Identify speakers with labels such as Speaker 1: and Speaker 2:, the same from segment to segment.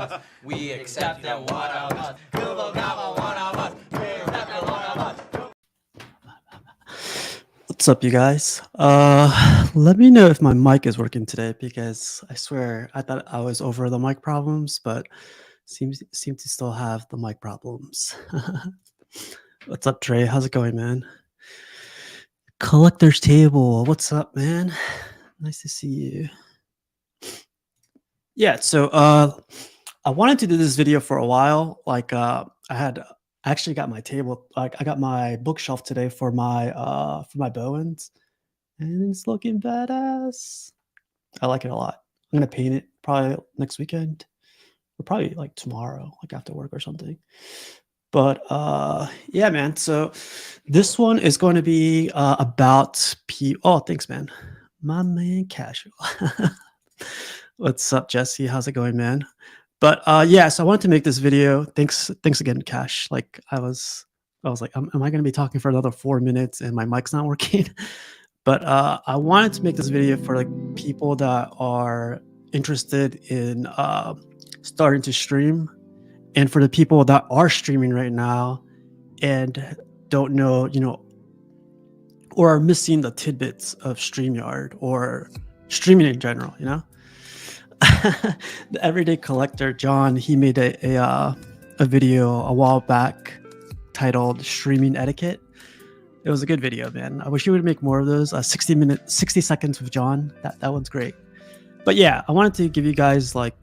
Speaker 1: us. We accept them one of us. Google Gobble one of us. We accept them one of us.
Speaker 2: What's up, you guys? Let me know if my mic is working today, because I swear I thought I was over the mic problems, but seem to still have the mic problems. What's up, Trey? How's it going, man? Collector's Table. What's up, man? Nice to see you. Yeah, so I wanted to do this video for a while. Like I actually got my table, like I got my bookshelf today for my Bowens, and it's looking badass. I like it a lot. I'm gonna paint it probably next weekend, or probably like tomorrow, like after work or something. But yeah, man. So this one is going to be about Oh, thanks, man. My man, Casual. What's up, Jesse? How's it going, man? But yeah, so I wanted to make this video. Thanks again, Cash. Like I was like, am I going to be talking for another 4 minutes and my mic's not working? But I wanted to make this video for like people that are interested in starting to stream, and for the people that are streaming right now and don't know, or are missing the tidbits of StreamYard or streaming in general, The Everyday Collector, John, he made a video a while back titled Streaming Etiquette. It was a good video, man. I wish he would make more of those. 60 seconds with John. That one's great. But yeah, I wanted to give you guys like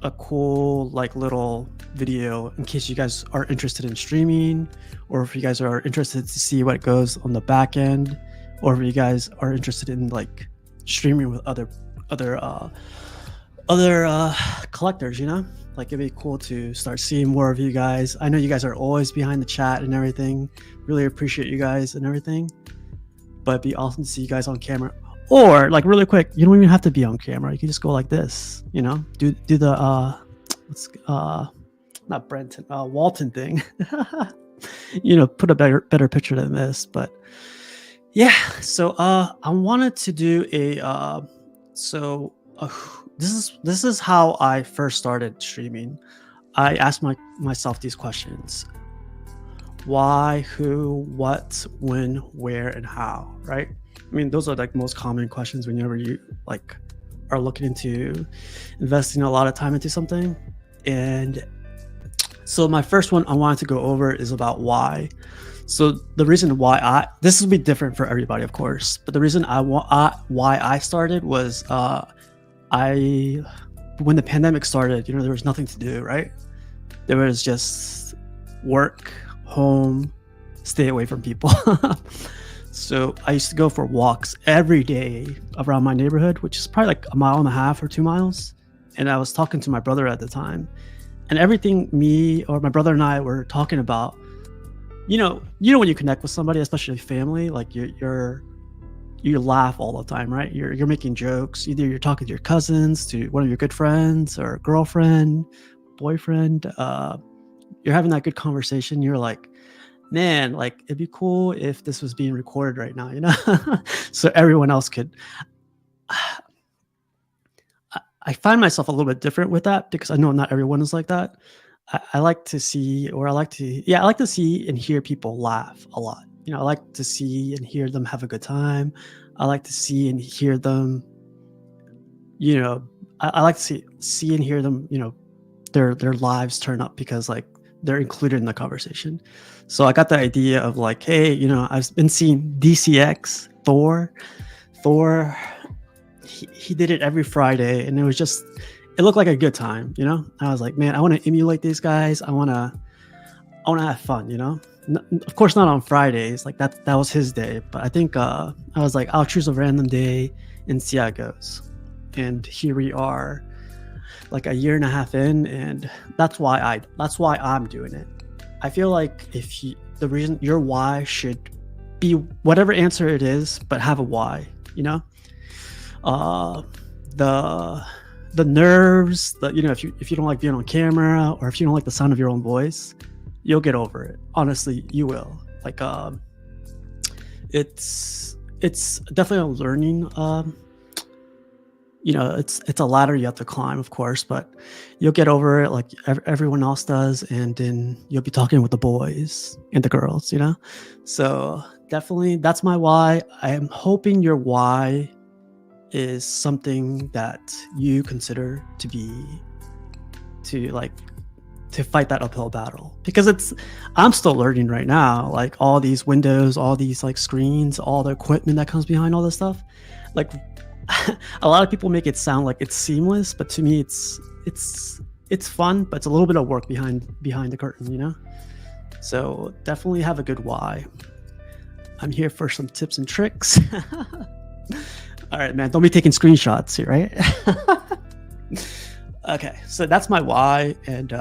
Speaker 2: a cool like little video in case you guys are interested in streaming, or if you guys are interested to see what goes on the back end, or if you guys are interested in like streaming with other collectors, like it'd be cool to start seeing more of you guys. I know you guys are always behind the chat and everything. Really appreciate you guys and everything, but it'd be awesome to see you guys on camera. Or like really quick, you don't even have to be on camera. You can just go like this, do the not Brenton, Walton thing. Put a better picture than this. But yeah, so I wanted to do a this is how I first started streaming. I asked myself these questions: why, who, what, when, where, and how, right? I mean, those are like most common questions whenever you like are looking into investing a lot of time into something. And so my first one I wanted to go over is about why. So the reason why this will be different for everybody, of course, but the reason why I started was when the pandemic started, there was nothing to do, right? There was just work, home, stay away from people. So I used to go for walks every day around my neighborhood, which is probably like 1.5 miles or 2 miles. And I was talking to my brother at the time, and everything me or my brother and I were talking about, when you connect with somebody, especially family, like you laugh all the time, right? You're making jokes. Either you're talking to your cousins, to one of your good friends or girlfriend, boyfriend. You're having that good conversation. You're like, man, like it'd be cool if this was being recorded right now, so everyone else could. I find myself a little bit different with that, because I know not everyone is like that. I like to see and hear people laugh a lot. I like to see and hear them have a good time. I like to see and hear them, I like to see and hear them, their lives turn up, because like they're included in the conversation. So I got the idea of like, hey, I've been seeing DCX Thor, he did it every Friday, and it looked like a good time, I was like, man, I want to emulate these guys. I want to have fun, of course not on Fridays, like that was his day, but I think I was like, I'll choose a random day and see how it goes. And here we are, like 1.5 years in, and that's why I'm doing it. I feel like the reason your why should be whatever answer it is, but have a why, the nerves, if you don't like being on camera, or if you don't like the sound of your own voice, you'll get over it. Honestly, you will. Like it's definitely a learning it's a ladder you have to climb, of course, but you'll get over it like everyone else does, and then you'll be talking with the boys and the girls. So definitely, that's my why. I am hoping your why is something that you consider to like to fight that uphill battle, because I'm still learning right now, like all these windows, all these like screens, all the equipment that comes behind all this stuff. Like a lot of people make it sound like it's seamless, but to me it's fun, but it's a little bit of work behind the curtain. So definitely have a good why. I'm here for some tips and tricks. All right, man, don't be taking screenshots here, right? Okay, so that's my why, and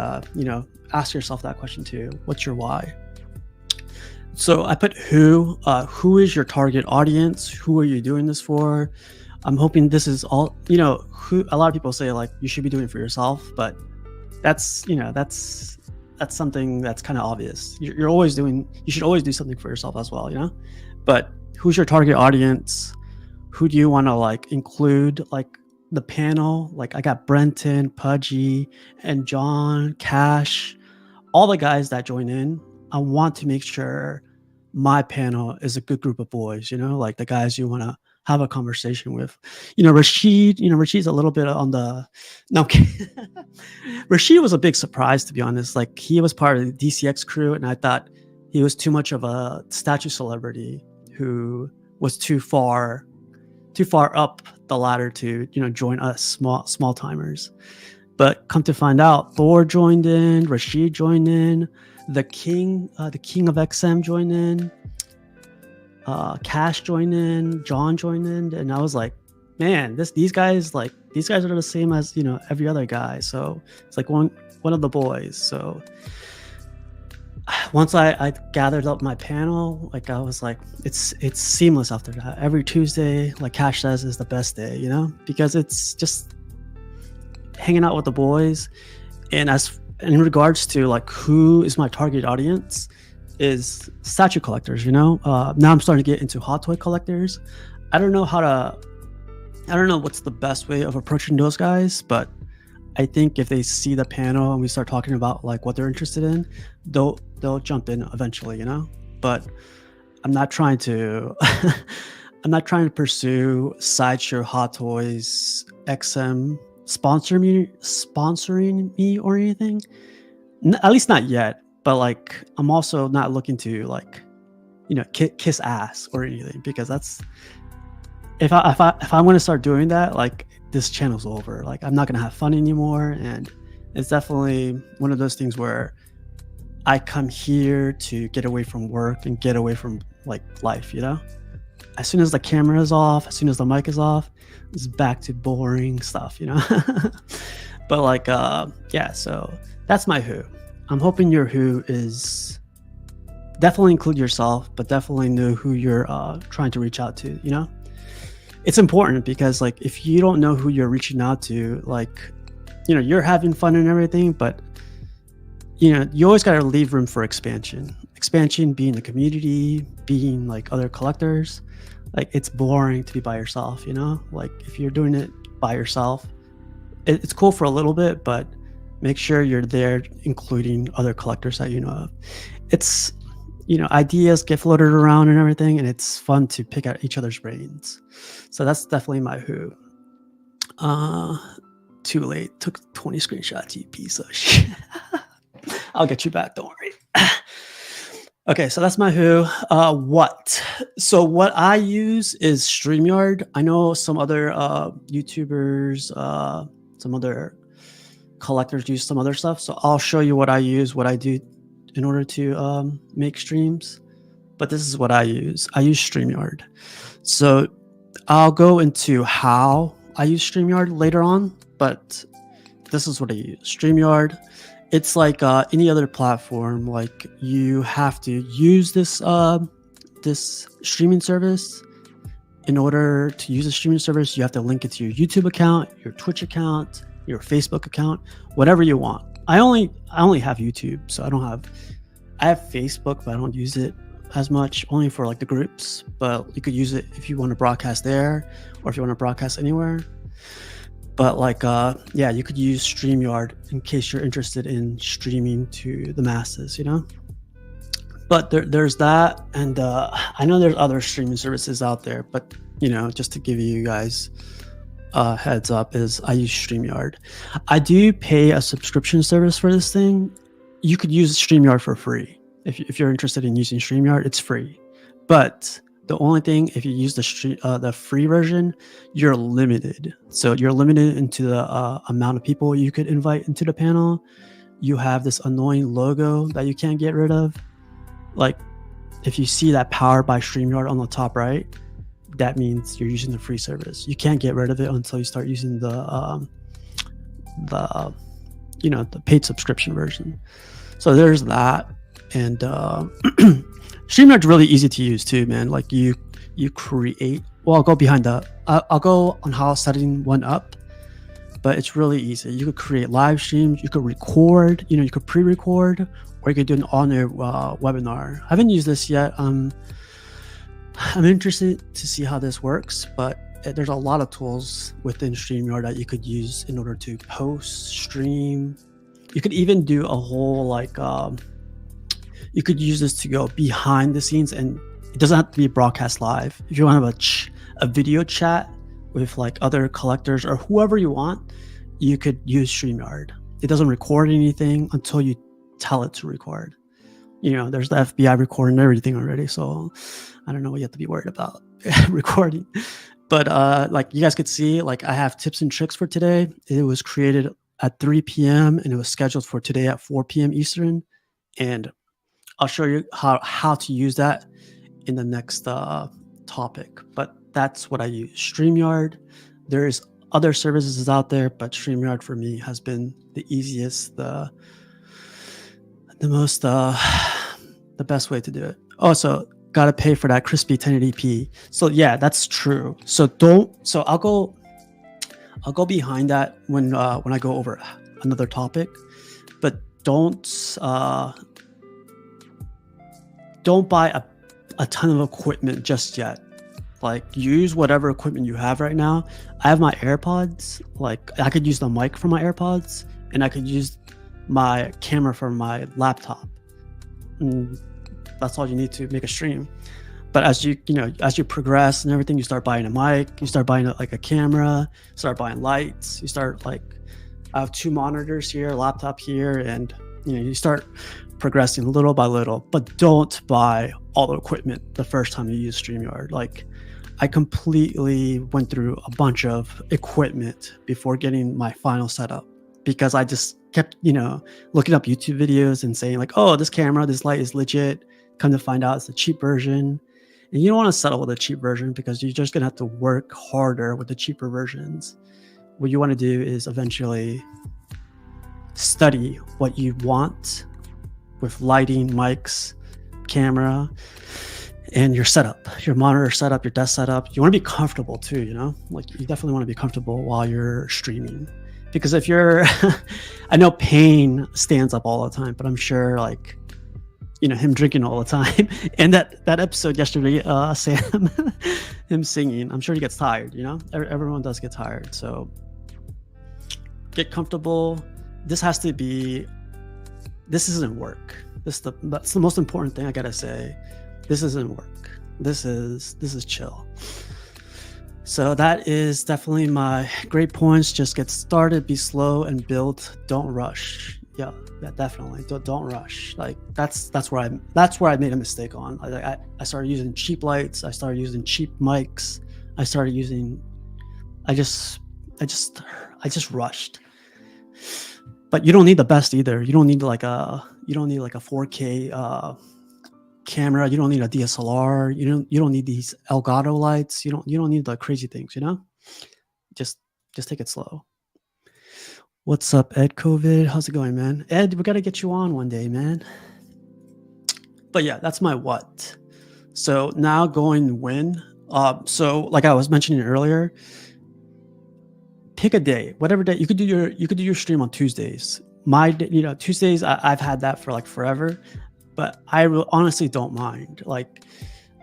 Speaker 2: ask yourself that question too. What's your why? So I put who. Who is your target audience? Who are you doing this for? I'm hoping this is all. Who. A lot of people say like you should be doing it for yourself, but that's something that's kind of obvious. You should always do something for yourself as well. But who's your target audience? Who do you want to like include like the panel? Like I got Brenton, Pudgy, and John, Cash, all the guys that join in. I want to make sure my panel is a good group of boys, like the guys you want to have a conversation with. Rashid, Rashid's a little bit on the, no, I'm kidding. Rashid was a big surprise, to be honest. Like he was part of the DCX crew, and I thought he was too much of a statue celebrity who was too far up the ladder to join us small timers. But come to find out, Thor joined in, Rashid joined in, the king of XM joined in, Cash joined in, John joined in, and I was like, man, these guys are the same as every other guy. So it's like one of the boys. So once I gathered up my panel, like I was like, it's seamless after that. Every Tuesday, like Cash says, is the best day, because it's just hanging out with the boys. And as in regards to like who is my target audience, is statue collectors. Now I'm starting to get into hot toy collectors. I don't know what's the best way of approaching those guys, but I think if they see the panel and we start talking about like what they're interested in, they'll jump in eventually, But I'm not trying to pursue Sideshow, Hot Toys, XM sponsoring me or anything. At least not yet. But like I'm also not looking to like kiss ass or anything, because that's if I'm going to start doing that, like this channel's over. Like I'm not going to have fun anymore. And it's definitely one of those things where I come here to get away from work and get away from like life, As soon as the camera is off, as soon as the mic is off, it's back to boring stuff, But like, yeah, so that's my who. I'm hoping your who is definitely include yourself, but definitely know who you're trying to reach out to, It's important because like if you don't know who you're reaching out to, like, you're having fun and everything, but you always got to leave room for expansion. Expansion being the community, being like other collectors. Like it's boring to be by yourself, Like if you're doing it by yourself, it's cool for a little bit, but make sure you're there including other collectors that you know of. It's, ideas get floated around and everything, and it's fun to pick out each other's brains. So that's definitely my who. Too late. Took 20 screenshots, you piece of shit. I'll get you back, don't worry. Okay, so that's my who. What? So what I use is StreamYard. I know some other YouTubers, some other collectors use some other stuff. So I'll show you what I use, what I do in order to make streams. But this is what I use. I use StreamYard. So I'll go into how I use StreamYard later on, but this is what I use. StreamYard. It's like any other platform. Like you have to use this this streaming service. In order to use a streaming service, you have to link it to your YouTube account, your Twitch account, your Facebook account, whatever you want. I only have YouTube, so I have Facebook, but I don't use it as much, only for like the groups. But you could use it if you want to broadcast there, or if you want to broadcast anywhere. But like, yeah, you could use StreamYard in case you're interested in streaming to the masses, you know. But there's that, and I know there's other streaming services out there, but you know, just to give you guys heads up, is I use StreamYard. I do pay a subscription service for this thing. You could use StreamYard for free if you're interested in using StreamYard. It's free, but the only thing, if you use the free version, you're limited. So you're limited into the amount of people you could invite into the panel. You have this annoying logo that you can't get rid of. Like, if you see that powered by StreamYard on the top right, that means you're using the free service. You can't get rid of it until you start using the the paid subscription version. So there's that. And StreamYard's really easy to use too, man. Like you create. Well, I'll go behind the. I'll go on how setting one up, but it's really easy. You could create live streams. You could record. You could pre-record, or you could do an on-air webinar. I haven't used this yet. I'm interested to see how this works, but there's a lot of tools within StreamYard that you could use in order to post, stream. You could even do a whole you could use this to go behind the scenes, and it doesn't have to be broadcast live. If you want to have a video chat with like other collectors or whoever you want, you could use StreamYard. It doesn't record anything until you tell it to record. There's the FBI recording everything already, so I don't know what you have to be worried about recording. But like you guys could see, like I have tips and tricks for today. It was created at 3 p.m. and it was scheduled for today at 4 p.m. Eastern. And I'll show you how to use that in the next topic. But that's what I use. StreamYard. There's other services out there, but StreamYard for me has been the easiest, the most, the best way to do it. Also, gotta pay for that crispy 1080p. So yeah, that's true. So I'll go behind that when I go over another topic, but don't buy a ton of equipment just yet. Like, use whatever equipment you have right now. I have my AirPods. Like, I could use the mic from my AirPods, and I could use my camera from my laptop. And that's all you need to make a stream. But as you progress and everything, you start buying a mic, you start buying like a camera, start buying lights, you start I have 2 monitors here, a laptop here, and you start progressing little by little. But don't buy all the equipment the first time you use StreamYard. Like, I completely went through a bunch of equipment before getting my final setup, because I just kept looking up YouTube videos and saying like, oh, this camera, this light is legit. Come to find out it's the cheap version. And you don't want to settle with a cheap version, because you're just going to have to work harder with the cheaper versions. What you want to do is eventually study what you want with lighting, mics, camera, and your setup, your monitor setup, your desk setup. You want to be comfortable too, like you definitely want to be comfortable while you're streaming. Because if you're, I know Payne stands up all the time, but I'm sure him drinking all the time, and that episode yesterday, Sam, him singing, I'm sure he gets tired. Everyone does get tired. So get comfortable. This isn't work. That's the most important thing I gotta say. This isn't work. This is chill. So that is definitely my great points. Just get started, be slow, and build. Don't rush. Yeah, definitely. Don't rush. Like that's where I made a mistake on. I started using cheap lights. I started using cheap mics. I just rushed. But you don't need the best either. You don't need like a 4K camera. You don't need a DSLR. You don't need these Elgato lights. You don't need the crazy things. Just take it slow. What's up, Ed COVID? How's it going, man? Ed, we got to get you on one day, man. But yeah, that's my what. So now going when. So like I was mentioning earlier, pick a day, whatever day. You could do your stream on Tuesdays. Tuesdays, I've had that for like forever, but I honestly don't mind. Like,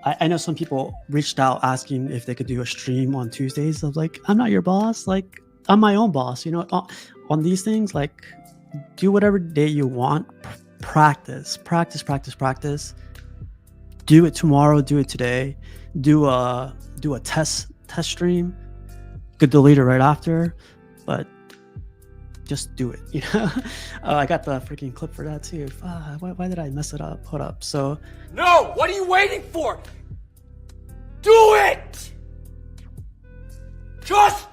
Speaker 2: I know some people reached out asking if they could do a stream on Tuesdays. I was like, I'm not your boss. Like, I'm my own boss. You know, on these things, like do whatever day you want. Practice, practice, practice, practice. Do it tomorrow. Do it today. Do a test stream. You could delete it right after, but just do it. You know, I got the freaking clip for that too. Why did I mess it up? Hold up. So
Speaker 1: No! What are you waiting for? Do it! Just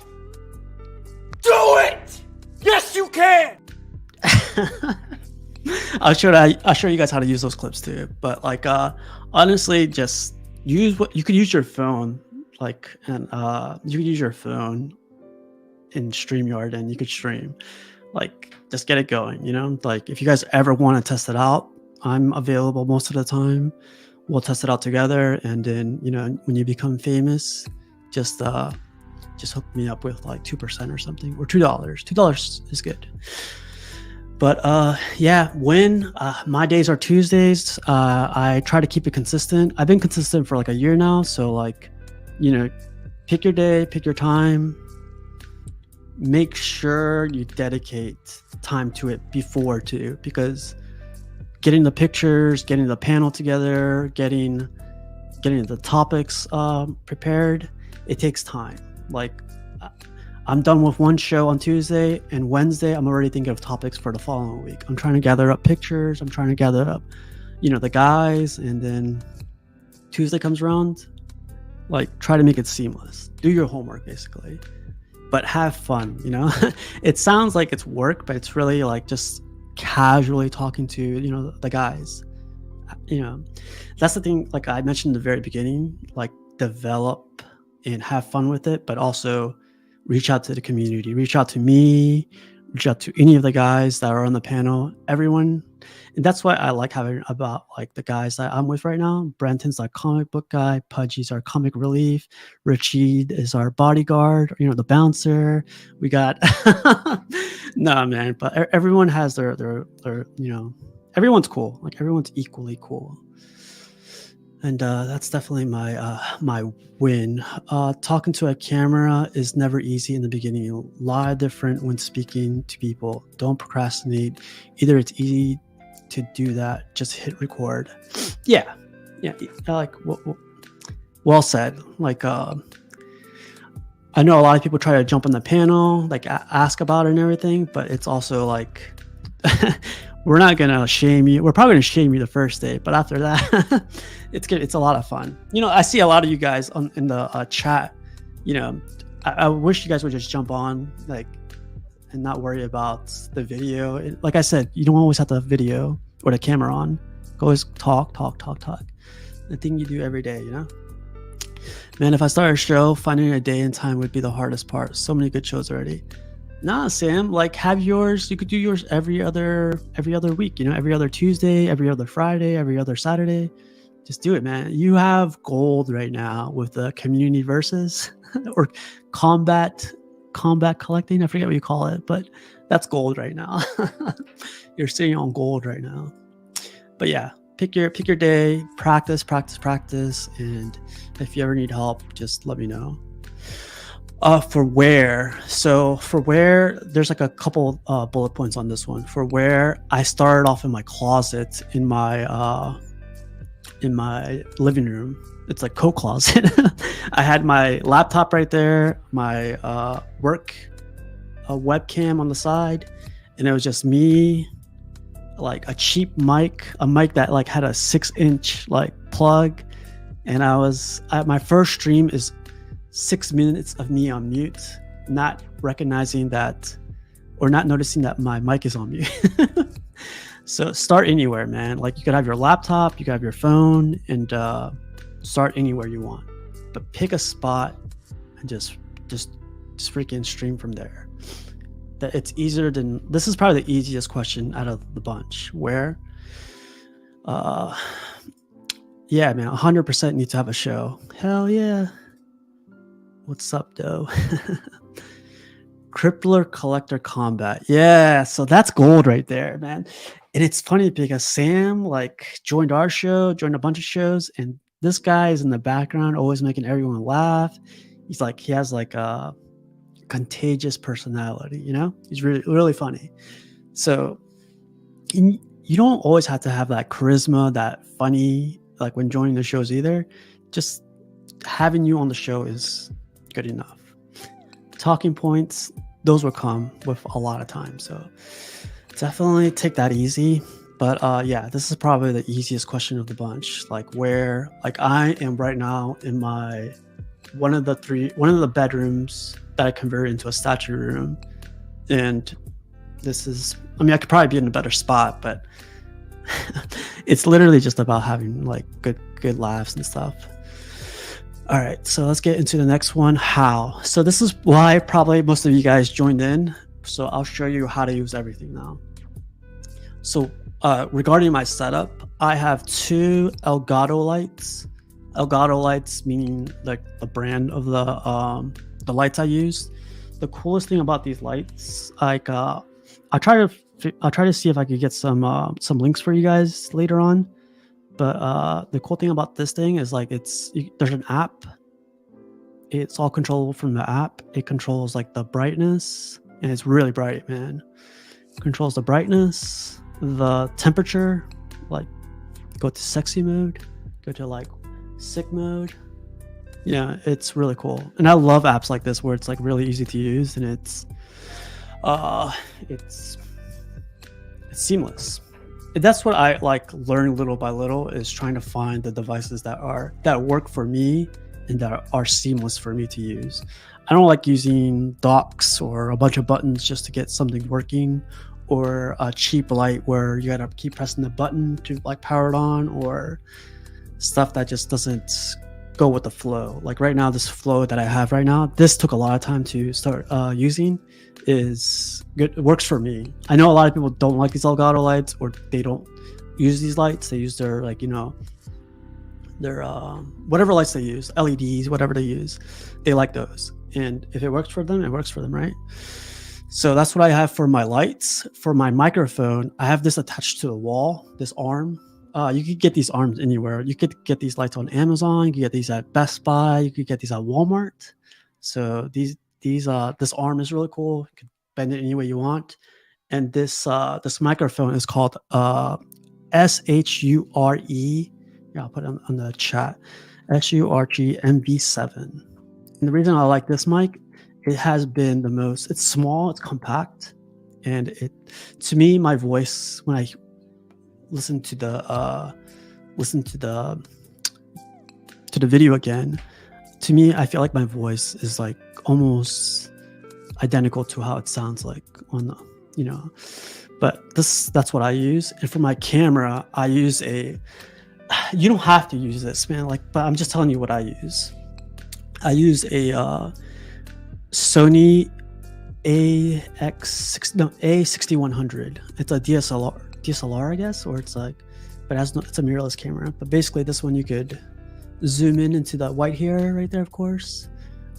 Speaker 1: do it! Yes, you can!
Speaker 2: I'll show you guys how to use those clips too. But like, honestly, just use what you could use your phone, like, and you could use your phone in StreamYard, and you could stream. Like, just get it going. You know, like if you guys ever want to test it out, I'm available most of the time. We'll test it out together, and then when you become famous, just hook me up with like 2% or something, or $2. $2 is good. But yeah, when my days are Tuesdays, I try to keep it consistent. I've been consistent for like a year now, so like, pick your day, pick your time. Make sure you dedicate time to it before too, because getting the pictures, getting the panel together, getting the topics prepared, it takes time. Like, I'm done with one show on Tuesday, and Wednesday I'm already thinking of topics for the following week. I'm trying to gather up pictures. I'm trying to gather up, the guys, and then Tuesday comes around, like, try to make it seamless. Do your homework basically, but have fun. It sounds like it's work, but it's really like just casually talking to the guys. That's the thing, like I mentioned in the very beginning, like develop and have fun with it, but also reach out to the community, reach out to me, reach out to any of the guys that are on the panel, everyone. And that's why I like having about like the guys that I'm with right now. Brenton's our comic book guy, Pudgy's our comic relief, Richie is our bodyguard, the bouncer. We got no, man, but everyone has their everyone's cool. Like, everyone's equally cool. And that's definitely my win. Talking to a camera is never easy in the beginning. A lot different when speaking to people. Don't procrastinate. Either it's easy to do that, just hit record. Yeah. Like, well said. Like, I know a lot of people try to jump on the panel, like ask about it and everything, but it's also like we're not gonna shame you. We're probably gonna shame you the first day, but after that, it's good. It's a lot of fun. I see a lot of you guys in the chat. I wish you guys would just jump on, like, and not worry about the video. Like I said, you don't always have the video or the camera on. Always talk. The thing you do every day. Man, if I start a show, finding a day and time would be the hardest part. So many good shows already. Nah, Sam, like, have yours. You could do yours every other week, every other Tuesday, every other Friday, every other Saturday. Just do it, man. You have gold right now with the community versus or combat collecting. I forget what you call it, but that's gold right now. You're sitting on gold right now. But yeah, pick your day, practice, and if you ever need help, just let me know. For where there's like a couple bullet points on this one. For where, I started off in my closet in my living room. It's like coat closet. I had my laptop right there, my work webcam on the side, and it was just me, like a cheap mic, a mic that like had a 6-inch like plug, and my first stream is 6 minutes of me on mute, not recognizing that or not noticing that my mic is on mute. So start anywhere, man. Like, you could have your laptop, you could have your phone, and start anywhere you want. But pick a spot and just freaking stream from there. That it's easier than this is probably the easiest question out of the bunch. Where? Yeah, man, 100% need to have a show. Hell yeah. What's up, though? Crippler Collector Combat. Yeah, so that's gold right there, man. And it's funny because Sam like joined our show, joined a bunch of shows, and this guy is in the background always making everyone laugh. He's like, he has like contagious personality, you know? He's really, really funny. So you don't always have to have that charisma, that funny, like when joining the shows either. Just having you on the show is good enough. Talking points, those will come with a lot of time. So definitely take that easy. But yeah, this is probably the easiest question of the bunch. Like where, like I am right now in my one of the bedrooms that I converted into a statue room, and this is, I mean, I could probably be in a better spot, but it's literally just about having like good laughs and stuff. All right, so let's get into the next one. How? So this is why probably most of you guys joined in. So I'll show you how to use everything now. So regarding my setup, I have two Elgato lights. Elgato lights meaning like the brand of the lights I use. The coolest thing about these lights, like I'll try to see if I could get some links for you guys later on. But the cool thing about this thing is like there's an app. It's all controllable from the app. It controls like the brightness, and it's really bright, man. It controls the brightness, the temperature, like go to sexy mode, go to like sick mode. Yeah, it's really cool. And I love apps like this where it's like really easy to use, and it's seamless. That's what I like learn little by little, is trying to find the devices that work for me and that are seamless for me to use. I don't like using docks or a bunch of buttons just to get something working, or a cheap light where you gotta keep pressing the button to like power it on, or stuff that just doesn't go with the flow. Like right now, this flow that I have right now, this took a lot of time to start using. Is good. It works for me. I know a lot of people don't like these Elgato lights, or they don't use these lights. They use their like, you know, their whatever lights they use, LEDs, whatever they use. They like those, and if it works for them, it works for them, right? So that's what I have for my lights. For my microphone, I have this attached to the wall, this arm. You could get these arms anywhere. You could get these lights on Amazon. You could get these at Best Buy. You could get these at Walmart. So this arm is really cool. You can bend it any way you want. And this microphone is called SHURE. Yeah, I'll put it on the chat. SURG MV7. And the reason I like this mic, it has been the most. It's small. It's compact, and to me, my voice when I listen to the video again, to me, I feel like my voice is like almost identical to how it sounds like on the, you know. But that's what I use. And for my camera, I use you don't have to use this, man, like, but I'm just telling you what I use. I use a Sony A6100. It's a DSLR, I guess, or it's like, but it's a mirrorless camera. But basically, this one you could zoom in into that white hair right there, of course,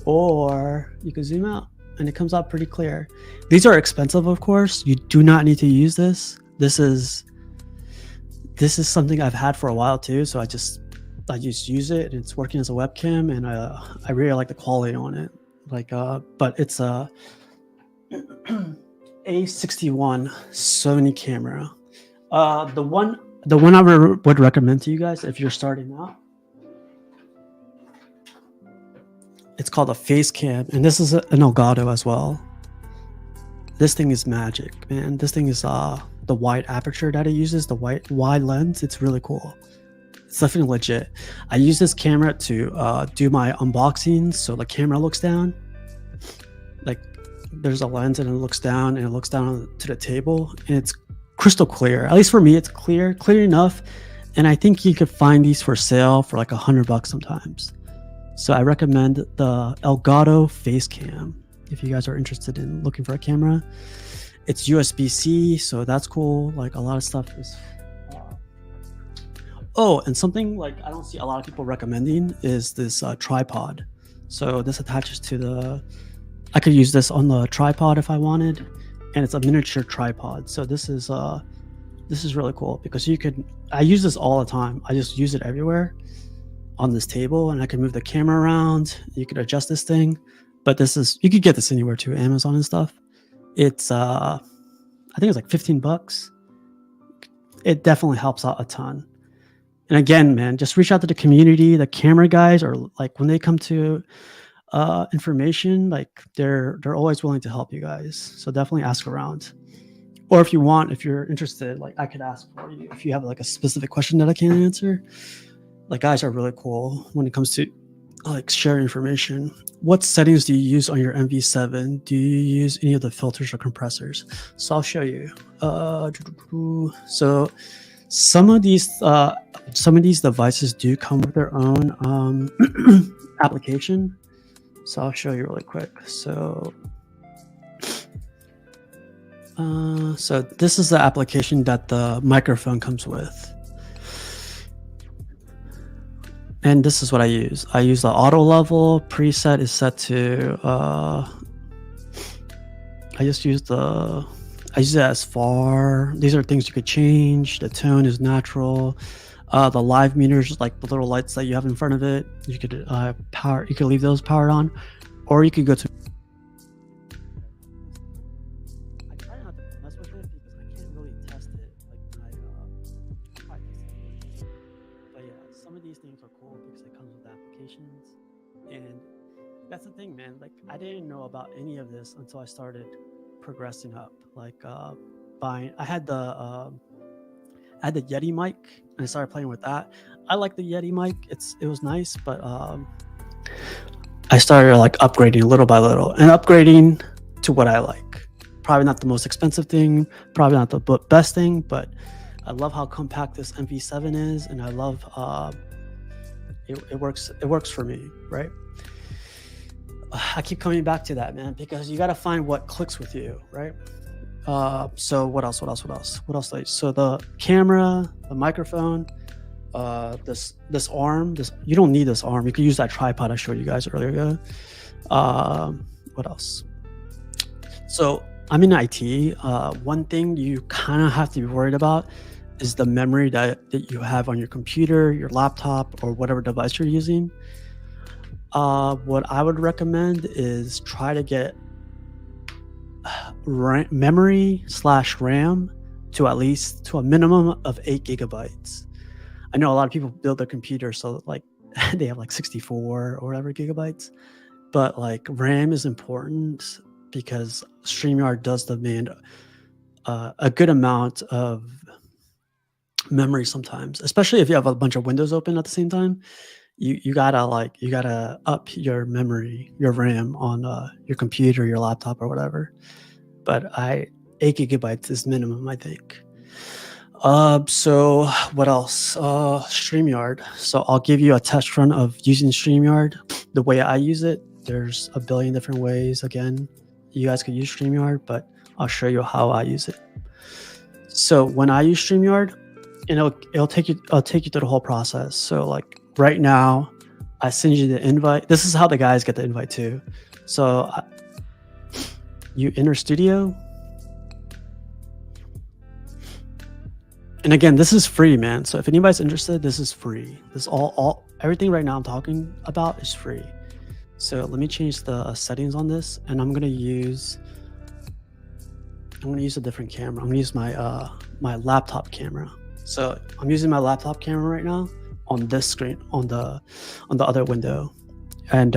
Speaker 2: or you could zoom out, and it comes out pretty clear. These are expensive, of course. You do not need to use this. This is something I've had for a while too, so I just use it, and it's working as a webcam, and I really like the quality on it. Like, but it's a A61 Sony camera. The one I would recommend to you guys if you're starting out, it's called a face cam, and this is an Elgato as well. This thing is magic, man. This thing is the wide aperture that it uses, the wide lens. It's really cool. It's definitely legit. I use this camera to do my unboxings, so the camera looks down. Like there's a lens, and it looks down, and it looks down to the table, and it's crystal clear. At least for me, it's clear enough. And I think you could find these for sale for like $100 sometimes. So I recommend the Elgato Face Cam if you guys are interested in looking for a camera. It's USB-C, so that's cool. Like a lot of stuff is. Oh, and something like I don't see a lot of people recommending is this tripod. So this attaches to I could use this on the tripod if I wanted, and it's a miniature tripod. So this is really cool because I use this all the time. I just use it everywhere on this table, and I can move the camera around. You could adjust this thing. but this is, you could get this anywhere too, Amazon and stuff. It's I think it's like 15 bucks. It definitely helps out a ton. And again, man, just reach out to the community, the camera guys, or like when they come to information, like they're always willing to help you guys. So definitely ask around. Or if you want, if you're interested, like I could ask for you if you have like a specific question that I can't answer. Like guys are really cool when it comes to like sharing information. What settings do you use on your MV7? Do you use any of the filters or compressors? So I'll show you. So some of these devices do come with their own application. So I'll show you really quick. So this is the application that the microphone comes with. And this is what I use. I use the auto level preset is set to, I use it as far. These are things you could change. The tone is natural. The live meters, like the little lights that you have in front of it, you could you could leave those powered on, or you could go to. I try not to mess with it because I can't really test it like when I practice. But yeah, some of these things are cool because it comes with applications, and that's the thing, man. Like I didn't know about any of this until I started progressing up. Like buying, I had the Yeti mic, and I started playing with that. I like the Yeti mic. It was nice, but I started like upgrading little by little and upgrading to what I like. Probably not the most expensive thing, probably not the best thing, but I love how compact this MV7 is, and I love it works for me, right? I keep coming back to that, man, because you got to find what clicks with you, right? So what else? So the camera, the microphone, this arm, you don't need this arm. You can use that tripod I showed you guys earlier ago. What else? So I'm in IT. One thing you kind of have to be worried about is the memory that you have on your computer, your laptop, or whatever device you're using. What I would recommend is try to get memory / RAM to at least to a minimum of 8 gigabytes. I know a lot of people build their computer so like they have like 64 or whatever gigabytes, but like RAM is important because StreamYard does demand a good amount of memory sometimes, especially if you have a bunch of windows open at the same time. You gotta up your memory, your RAM on your computer, your laptop, or whatever. But 8 gigabytes is minimum, I think. So what else? StreamYard. So I'll give you a test run of using StreamYard. The way I use it, there's a billion different ways. Again, you guys could use StreamYard, but I'll show you how I use it. So when I use StreamYard, and I'll take you through the whole process. So like right now, I send you the invite. This is how the guys get the invite too. So you enter Studio. And again, this is free, man. So if anybody's interested, this is free. This everything right now I'm talking about is free. So let me change the settings on this, and I'm gonna use a different camera. I'm gonna use my my laptop camera. So I'm using my laptop camera right now on this screen, on the other window. And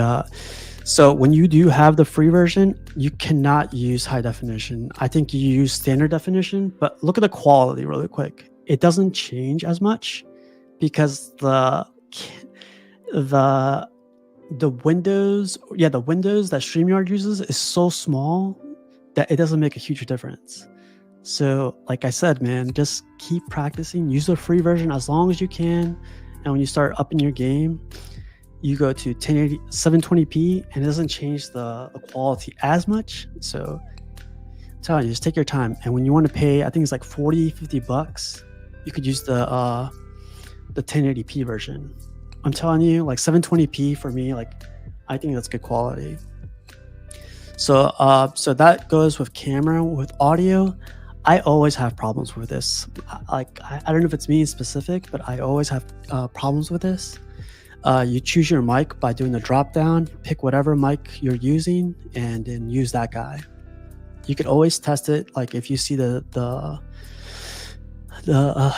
Speaker 2: so when you do have the free version, you cannot use high definition. I think you use standard definition, but look at the quality really quick. It doesn't change as much because the windows that StreamYard uses is so small that it doesn't make a huge difference. So like I said, man, just keep practicing. Use the free version as long as you can. And when you start upping your game, you go to 1080 720p, and it doesn't change the quality as much. So I'm telling you, just take your time. And when you want to pay, I think it's like 50 bucks, you could use the 1080p version. I'm telling you, like 720p for me, like I think that's good quality. So so that goes with camera. With audio, I always have problems with this. Like I don't know if it's me in specific, but I always have problems with this. You choose your mic by doing the drop down, pick whatever mic you're using, and then use that guy. You could always test it. Like if you see the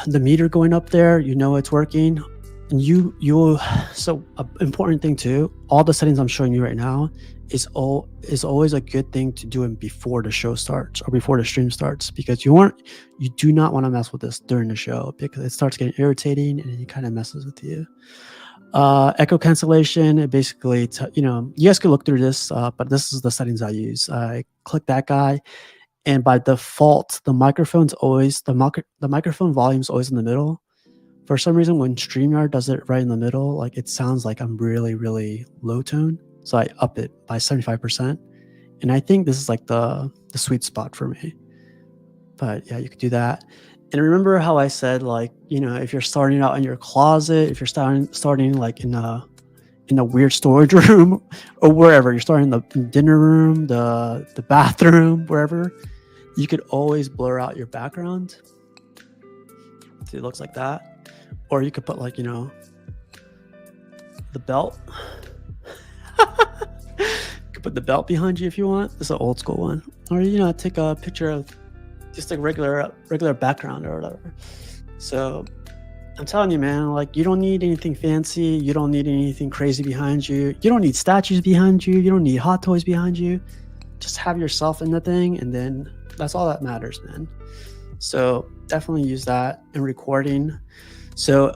Speaker 2: meter going up there, you know it's working. And you so important thing too. All the settings I'm showing you right now is always a good thing to do it before the show starts or before the stream starts, because you do not want to mess with this during the show, because it starts getting irritating and it kind of messes with you. Echo cancellation, it basically, you guys can look through this, but this is the settings I use. I click that guy, and by default, the microphone volume is always in the middle. For some reason, when StreamYard does it right in the middle, like it sounds like I'm really, really low tone. So I up it by 75%. And I think this is like the sweet spot for me. But yeah, you could do that. And remember how I said, like, if you're starting out in your closet, if you're starting like in a weird storage room or wherever, you're starting in the dinner room, the bathroom, wherever, you could always blur out your background. See, it looks like that. Or you could put like, the belt. You could put the belt behind you if you want. It's an old school one. Or, take a picture of just a regular background or whatever. So I'm telling you, man, like, you don't need anything fancy. You don't need anything crazy behind you. You don't need statues behind you. You don't need hot toys behind you. Just have yourself in the thing, and then that's all that matters, man. So definitely use that in recording. So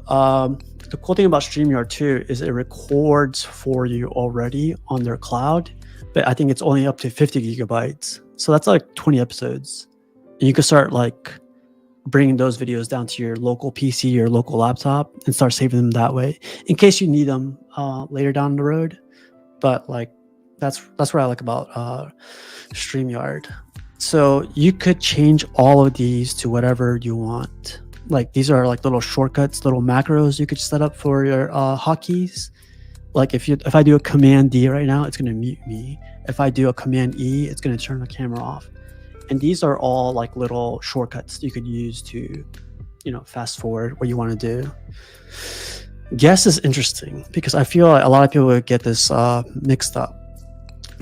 Speaker 2: the cool thing about StreamYard too is it records for you already on their cloud, but I think it's only up to 50 gigabytes. So that's like 20 episodes. And you can start like bringing those videos down to your local PC or local laptop and start saving them that way in case you need them later down the road. But like that's what I like about StreamYard. So you could change all of these to whatever you want. Like these are like little shortcuts, little macros you could set up for your hotkeys. Like if I do a Command D right now, it's going to mute me. If I do a Command E, it's going to turn the camera off. And these are all like little shortcuts you could use to, fast forward what you want to do. Guest is interesting because I feel like a lot of people would get this mixed up.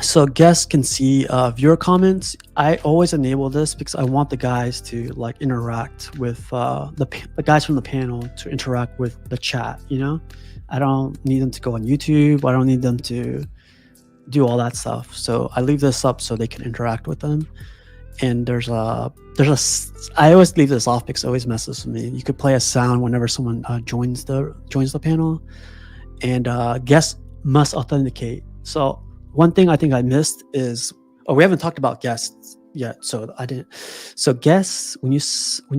Speaker 2: So guests can see viewer comments. I always enable this because I want the guys to like interact with the guys from the panel to interact with the chat. I don't need them to go on YouTube. I don't need them to do all that stuff. So I leave this up so they can interact with them. And I always leave this off because it always messes with me. You could play a sound whenever someone joins the panel, and guests must authenticate. So one thing I think I missed is, we haven't talked about guests yet, so I didn't. So guests, when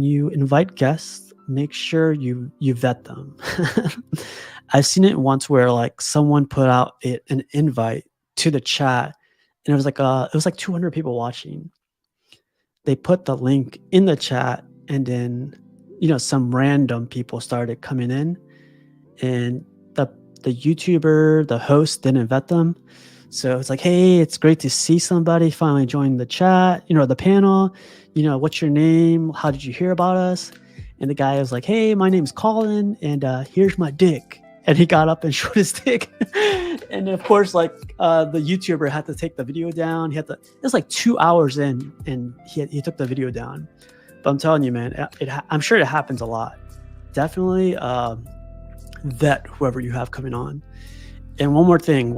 Speaker 2: you invite guests, make sure you vet them. I've seen it once where like someone put out an invite to the chat, and it was like 200 people watching. They put the link in the chat, and then some random people started coming in, and the YouTuber, the host, didn't vet them. So it's like, hey, it's great to see somebody finally join the chat, the panel. What's your name? How did you hear about us? And the guy was like, hey, my name's Colin, and here's my dick. And he got up and showed his dick. And of course, like the YouTuber had to take the video down. It was like 2 hours in, and he took the video down. But I'm telling you, man, I'm sure it happens a lot. Definitely vet whoever you have coming on. And one more thing.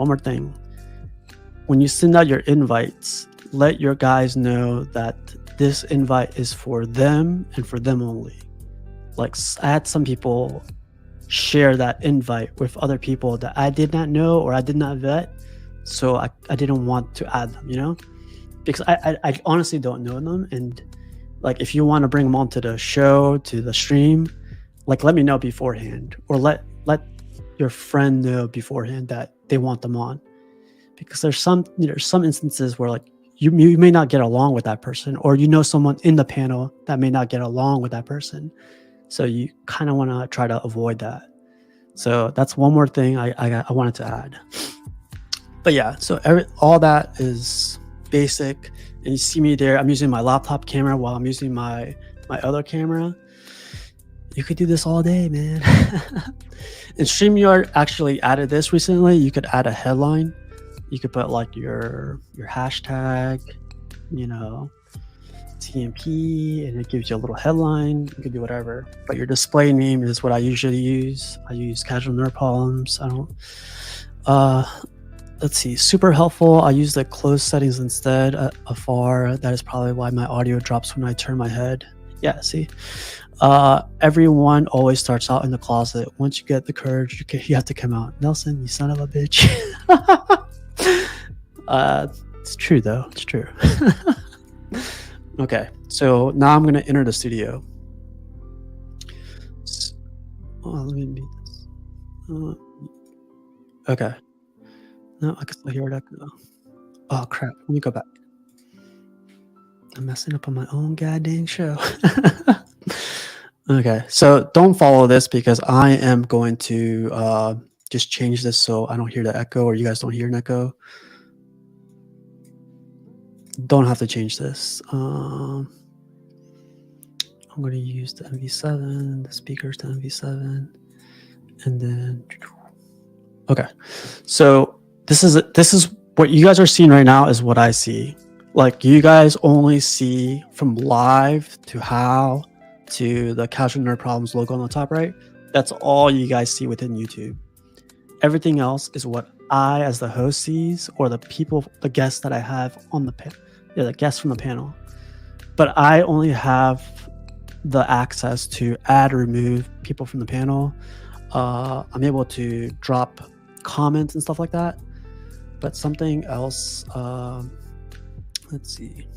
Speaker 2: When you send out your invites, let your guys know that this invite is for them and for them only. Like I had some people share that invite with other people that I did not know or I did not vet, so I didn't want to add them, because I honestly don't know them. And like if you want to bring them onto the show, to the stream, like let me know beforehand, or let your friend know beforehand that they want them on. Because there's some instances where like you may not get along with that person, or someone in the panel that may not get along with that person. So you kind of want to try to avoid that. So that's one more thing I wanted to add. But yeah, so all that is basic. And you see me there. I'm using my laptop camera while I'm using my other camera. You could do this all day, man. And StreamYard actually added this recently. You could add a headline. You could put like your hashtag, you know, TMP, and it gives you a little headline. You can do whatever, but your display name is what I usually use. I use Casual Nerd Problems. I don't. Let's see. Super helpful. I use the closed settings instead. Afar. That is probably why my audio drops when I turn my head. Yeah. See. Everyone always starts out in the closet. Once you get the courage, you have to come out. Nelson, you son of a bitch. It's true though. It's true. Okay, so now I'm gonna enter the studio. Let me beat this. Okay. No, I can still hear it echo. Oh crap! Let me go back. I'm messing up on my own goddamn show. Okay, so don't follow this because I am going to just change this so I don't hear the echo or you guys don't hear an echo. Don't have to change this. I'm going to use the MV7, the speakers to MV7, and then okay. So this is what you guys are seeing right now is what I see. Like you guys only see from live to how to the Casual Nerd Problems logo on the top right. That's all you guys see within YouTube. Everything else is what I, as the host, sees, or the people, the guests that I have on the panel. Yeah, the guests from the panel. But I only have the access to add or remove people from the panel. I'm able to drop comments and stuff like that. But something else, let's see.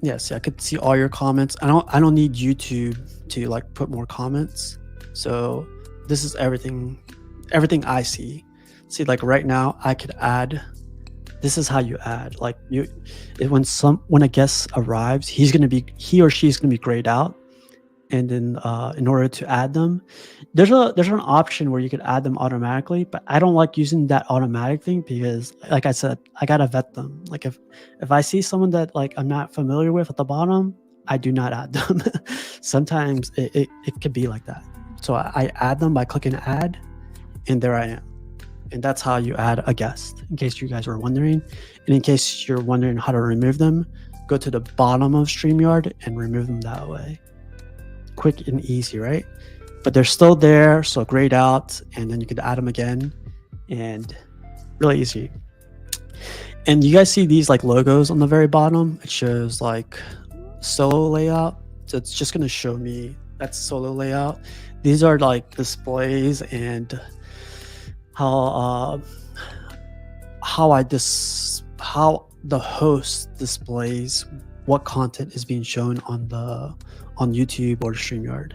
Speaker 2: Yeah, see, I could see all your comments. I don't need YouTube to like put more comments. So this is everything I see. See, like right now, I could add. This is how you add. Like when a guest arrives, he or she's gonna be grayed out, and then in order to add them, there's an option where you could add them automatically. But I don't like using that automatic thing because, like I said, I gotta vet them. Like if I see someone that like I'm not familiar with at the bottom, I do not add them. Sometimes it could be like that. So I add them by clicking add, and there I am. And that's how you add a guest, in case you guys were wondering. And in case you're wondering how to remove them, go to the bottom of StreamYard and remove them that way. Quick and easy, right? But they're still there, so grayed out, and then you could add them again, and really easy. And you guys see these like logos on the very bottom? It shows like solo layout. So it's just gonna show me that's solo layout. These are like displays and how the host displays what content is being shown on YouTube or StreamYard.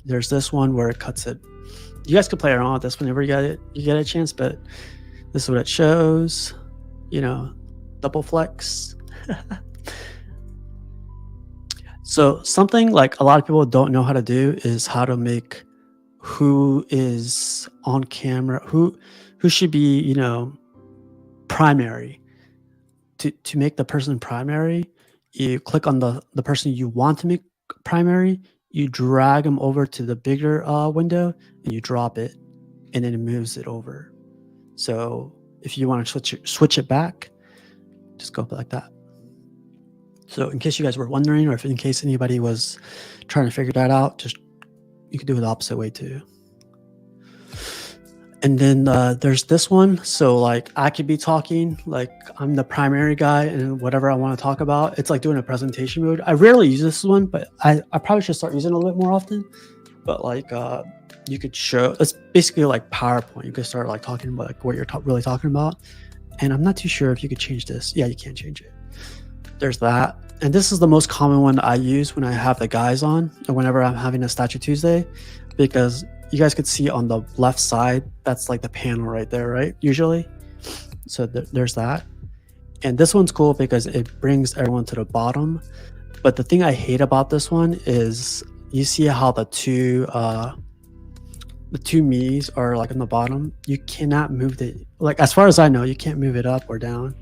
Speaker 2: There's this one where it cuts it. You guys can play around with this whenever you get a chance, but this is what it shows. You know, double flex. So something like a lot of people don't know how to do is how to make who is on camera, who should be, you know, primary. To make the person primary, you click on the person you want to make primary, you drag them over to the bigger window, and you drop it, and then it moves it over. So if you want to switch it back, just go like that. So in case you guys were wondering, or if in case anybody was trying to figure that out, just you could do it the opposite way too. And then there's this one. So like I could be talking, like I'm the primary guy, and whatever I want to talk about, it's like doing a presentation mode. I rarely use this one, but I probably should start using it a little bit more often. But like you could show, it's basically like PowerPoint. You could start like talking about like what you're really talking about. And I'm not too sure if you could change this. Yeah, you can change it. There's that. And this is the most common one I use when I have the guys on, or whenever I'm having a Statue Tuesday, because you guys could see on the left side, that's like the panel right there, right? Usually. So there's that. And this one's cool because it brings everyone to the bottom. But the thing I hate about this one is you see how the two me's are like on the bottom. You cannot move like as far as I know, you can't move it up or down.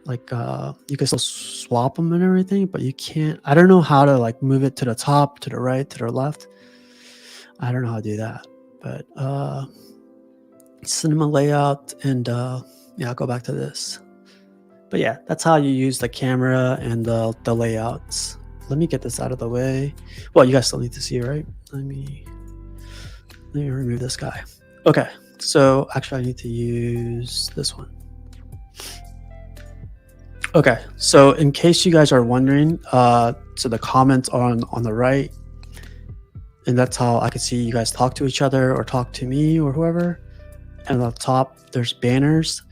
Speaker 2: Like you can still swap them and everything, but you can't. I don't know how to like move it to the top, to the right, to the left. I don't know how to do that, but cinema layout, and yeah, I'll go back to this. But yeah, that's how you use the camera and the layouts. Let me get this out of the way. Well, you guys still need to see, right? Let me remove this guy. Okay, so actually I need to use this one. Okay, so in case you guys are wondering, so the comments are on the right, and that's how I can see you guys talk to each other or talk to me or whoever. And on the top, there's banners.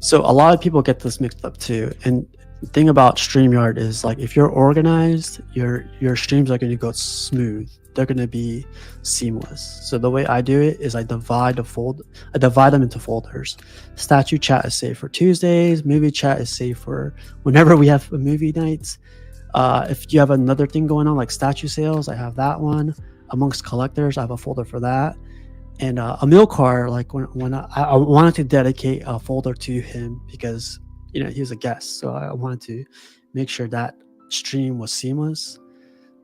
Speaker 2: So a lot of people get this mixed up too. And the thing about StreamYard is like if you're organized, your streams are going to go smooth. They're going to be seamless. So the way I do it is I divide them into folders. Statue chat is saved for Tuesdays. Movie chat is saved for whenever we have movie nights. If you have another thing going on like statue sales, I have that one. Amongst collectors, I have a folder for that. And Amilcar, like when I wanted to dedicate a folder to him because he was a guest, so I wanted to make sure that stream was seamless.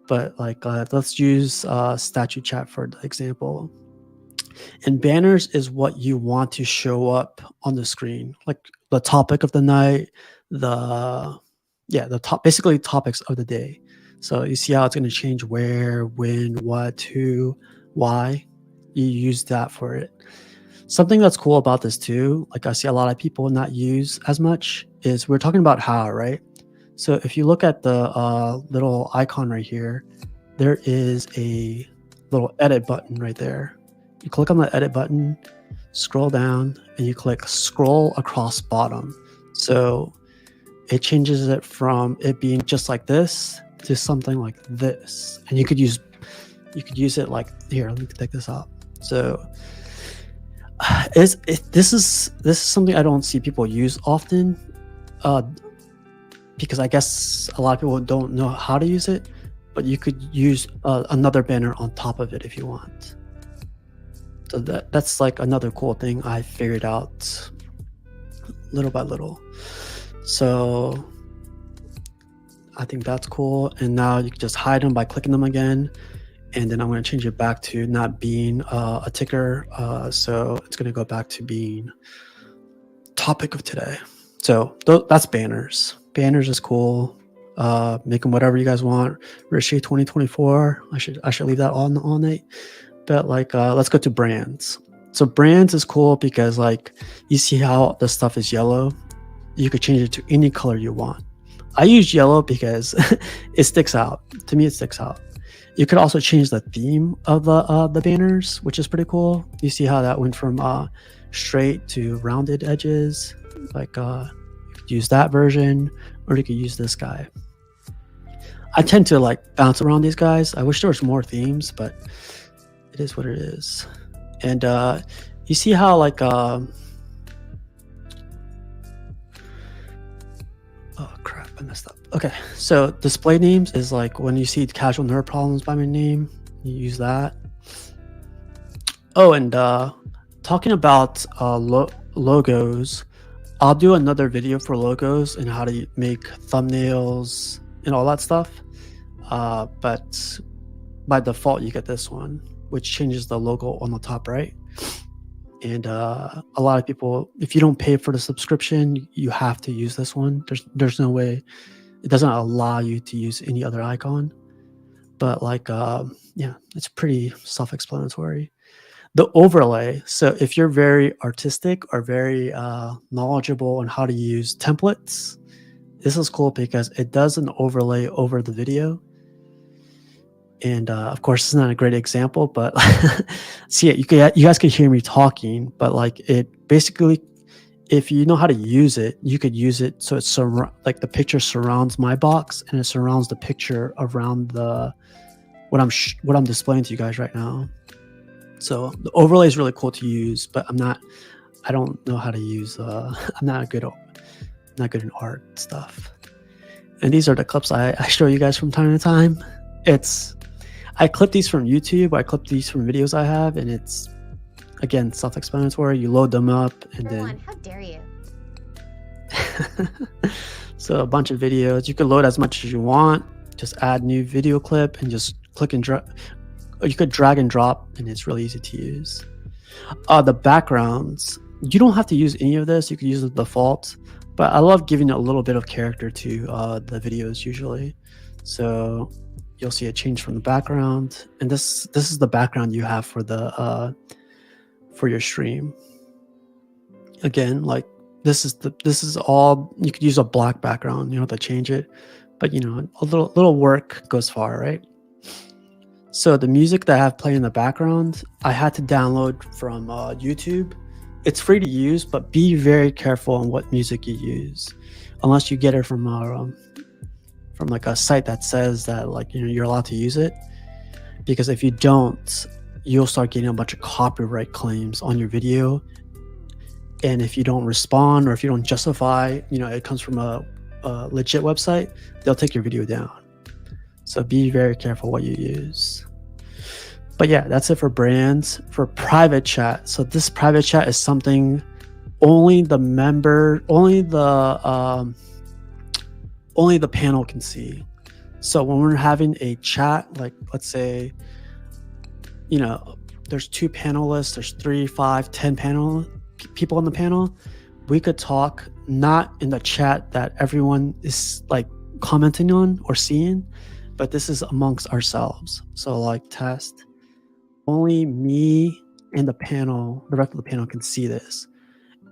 Speaker 2: But like let's use statue chat for the example. And banners is what you want to show up on the screen, like the topic of the night, the basically topics of the day. So you see how it's going to change where, when, what, who, why. You use that for it. Something that's cool about this too, like I see a lot of people not use as much, is we're talking about how, right? So if you look at the little icon right here, there is a little edit button right there. You click on the edit button, scroll down, and you click scroll across bottom. So it changes it from it being just like this to something like this. And you could use it like here. Let me take this out. So this is something I don't see people use often, because I guess a lot of people don't know how to use it. But you could use another banner on top of it if you want. So that's like another cool thing I figured out little by little. So I think that's cool. And now you can just hide them by clicking them again. And then I'm going to change it back to not being a ticker. So it's going to go back to being topic of today. So that's banners. Banners is cool. Make them whatever you guys want. Rishi 2024. I should leave that on all night. But like, let's go to brands. So brands is cool because like you see how the stuff is yellow. You could change it to any color you want. I use yellow because it sticks out. To me, it sticks out. You could also change the theme of the banners, which is pretty cool. You see how that went from straight to rounded edges. Like you could use that version, or you could use this guy. I tend to like bounce around these guys. I wish there was more themes, but it is what it is. And you see how like oh crap, I messed up. Okay, so display names is like when you see casual nerd problems by my name, you use that. Oh, and talking about logos, I'll do another video for logos and how to make thumbnails and all that stuff. But by default, you get this one, which changes the logo on the top right. And a lot of people, if you don't pay for the subscription, you have to use this one. There's no way. It doesn't allow you to use any other icon. But like, yeah, it's pretty self-explanatory. The overlay. So if you're very artistic or very knowledgeable on how to use templates, this is cool because it does an overlay over the video. And of course, it's not a great example, but see it. You guys can hear me talking, but like it basically, if you know how to use it, you could use it so it's like the picture surrounds my box and it surrounds the picture around what I'm displaying to you guys right now. So the overlay is really cool to use, but I don't know how to use. I'm not good in art stuff. And these are the clips I show you guys from time to time. I clip these from YouTube. I clip these from videos I have, and it's, again, self-explanatory. You load them up, and then...
Speaker 3: How dare you?
Speaker 2: So a bunch of videos. You could load as much as you want. Just add new video clip and just click and drag. Or you could drag and drop, and it's really easy to use. The backgrounds. You don't have to use any of this. You could use the default, but I love giving a little bit of character to the videos usually. So you'll see a change from the background, and this is the background you have for the for your stream. Again, like this is all you could use a black background. You don't have to change it, but you know, a little work goes far, right? So the music that I have playing in the background, I had to download from YouTube. It's free to use, but be very careful on what music you use, unless you get it from like a site that says that, like, you know, you're allowed to use it. Because if you don't, you'll start getting a bunch of copyright claims on your video. And if you don't respond, or if you don't justify, you know, it comes from a legit website, they'll take your video down. So be very careful what you use. But yeah, that's it for brands. For private chat, so this private chat is something only the panel can see. So when we're having a chat, like let's say, you know, there's 2 panelists, there's 3, 5, 10 people on the panel, we could talk not in the chat that everyone is like commenting on or seeing, but this is amongst ourselves. So like test, only me and the panel, the rest of the panel can see this.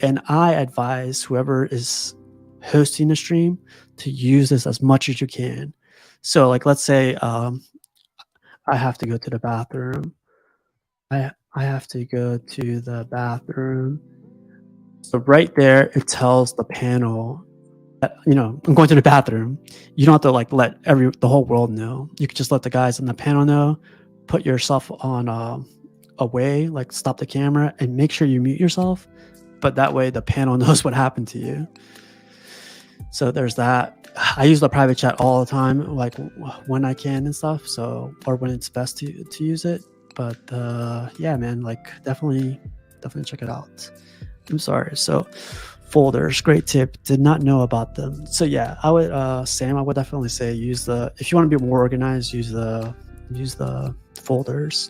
Speaker 2: And I advise whoever is hosting the stream to use this as much as you can. So like, let's say I have to go to the bathroom. I have to go to the bathroom. So right there, it tells the panel that, you know, I'm going to the bathroom. You don't have to like let the whole world know. You could just let the guys on the panel know. Put yourself on away, like stop the camera, and make sure you mute yourself. But that way the panel knows what happened to you. So there's that. I use the private chat all the time, like when I can and stuff. So, or when it's best to use it. But yeah, man, like definitely check it out. I'm sorry. So folders, great tip. Did not know about them. So yeah, I would Sam, I would definitely say use if you want to be more organized, use the folders.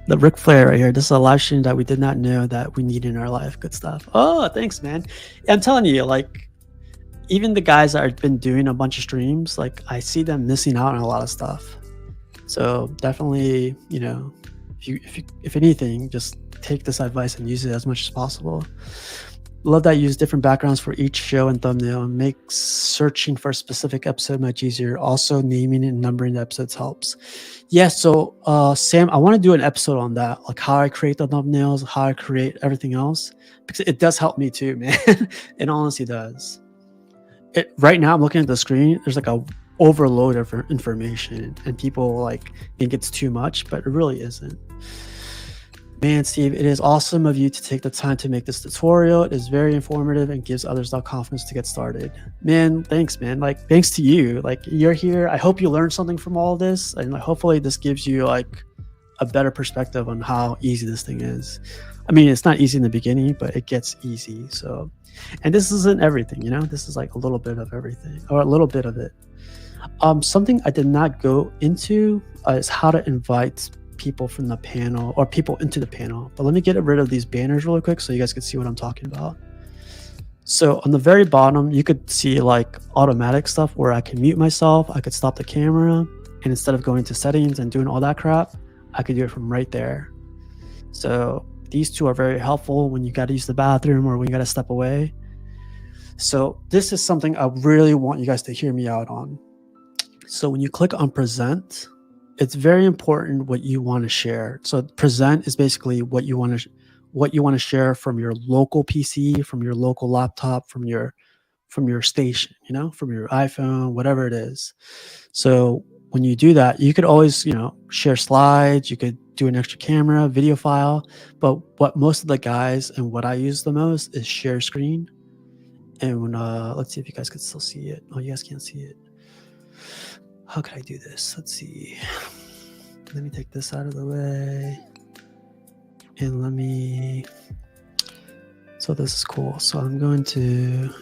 Speaker 2: The Ric Flair right here. This is a live stream that we did not know that we need in our life. Good stuff. Oh, thanks, man. I'm telling you, like, even the guys that have been doing a bunch of streams, like, I see them missing out on a lot of stuff. So definitely, you know, if anything, just take this advice and use it as much as possible. Love that you use different backgrounds for each show and thumbnail, and makes searching for a specific episode much easier. Also, naming and numbering the episodes helps. Yeah, so Sam, I want to do an episode on that, like how I create the thumbnails, how I create everything else, because it does help me too, man. It honestly does. Right now, I'm looking at the screen. There's like a overload of information, and people like think it's too much, but it really isn't. Man, Steve, it is awesome of you to take the time to make this tutorial. It is very informative and gives others the confidence to get started. Man, thanks, man. Like, thanks to you. Like, you're here. I hope you learned something from all of this, and like, hopefully this gives you like a better perspective on how easy this thing is. I mean, it's not easy in the beginning, but it gets easy. So, and this isn't everything, you know. This is like a little bit of everything, or a little bit of it. Something I did not go into is how to invite people from the panel or people into the panel. But let me get rid of these banners really quick so you guys can see what I'm talking about. So on the very bottom, you could see like automatic stuff where I can mute myself. I could stop the camera, and instead of going to settings and doing all that crap, I could do it from right there. So these two are very helpful when you got to use the bathroom or when you got to step away. So this is something I really want you guys to hear me out on. So when you click on present, it's very important what you want to share. So present is basically what you want to share from your local PC, from your local laptop, from your station, you know, from your iPhone, whatever it is. So when you do that, you could always, you know, share slides, you could do an extra camera, video file. But what most of the guys and what I use the most is share screen. And when, let's see if you guys can still see it. Oh, you guys can't see it. How could I do this? Let's see. Let me take this out of the way. And So this is cool. So I'm going to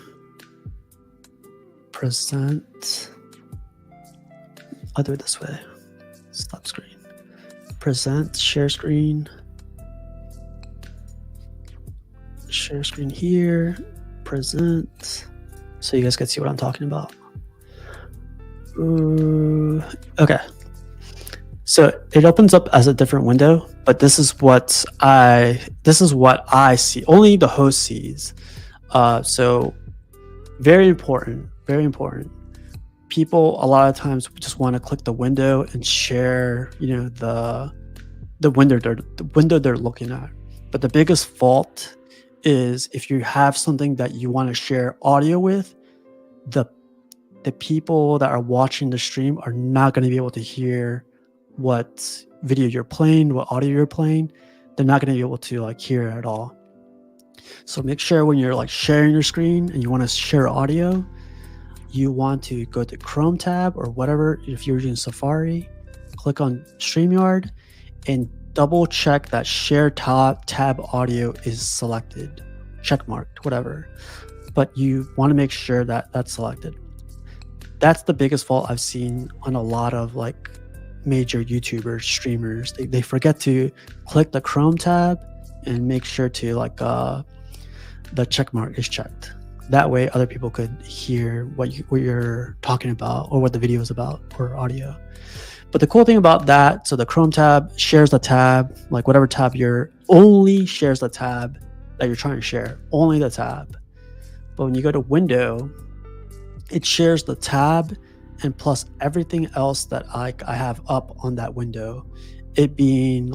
Speaker 2: present. I'll do it this way. Stop screen. Present, share screen. Share screen here. Present. So you guys can see what I'm talking about. Okay. So it opens up as a different window, but this is what I see. Only the host sees. So very important. Very important. People a lot of times just want to click the window and share, the window they're looking at. But the biggest fault is if you have something that you want to share audio with, the people that are watching the stream are not going to be able to hear what video you're playing, what audio you're playing. They're not going to be able to hear it at all. So make sure when you're sharing your screen and you want to share audio, you want to go to Chrome tab or whatever. If you're using Safari, click on StreamYard and double check that share tab audio is selected, check marked, whatever. But you want to make sure that that's selected. That's the biggest fault I've seen on a lot of major YouTubers, streamers. They forget to click the Chrome tab and make sure to the check mark is checked. That way other people could hear what you're talking about or what the video is about or audio. But the cool thing about that, so the Chrome tab shares the tab, whatever tab only shares the tab that you're trying to share, only the tab. But when you go to window, it shares the tab and plus everything else that I have up on that window, it being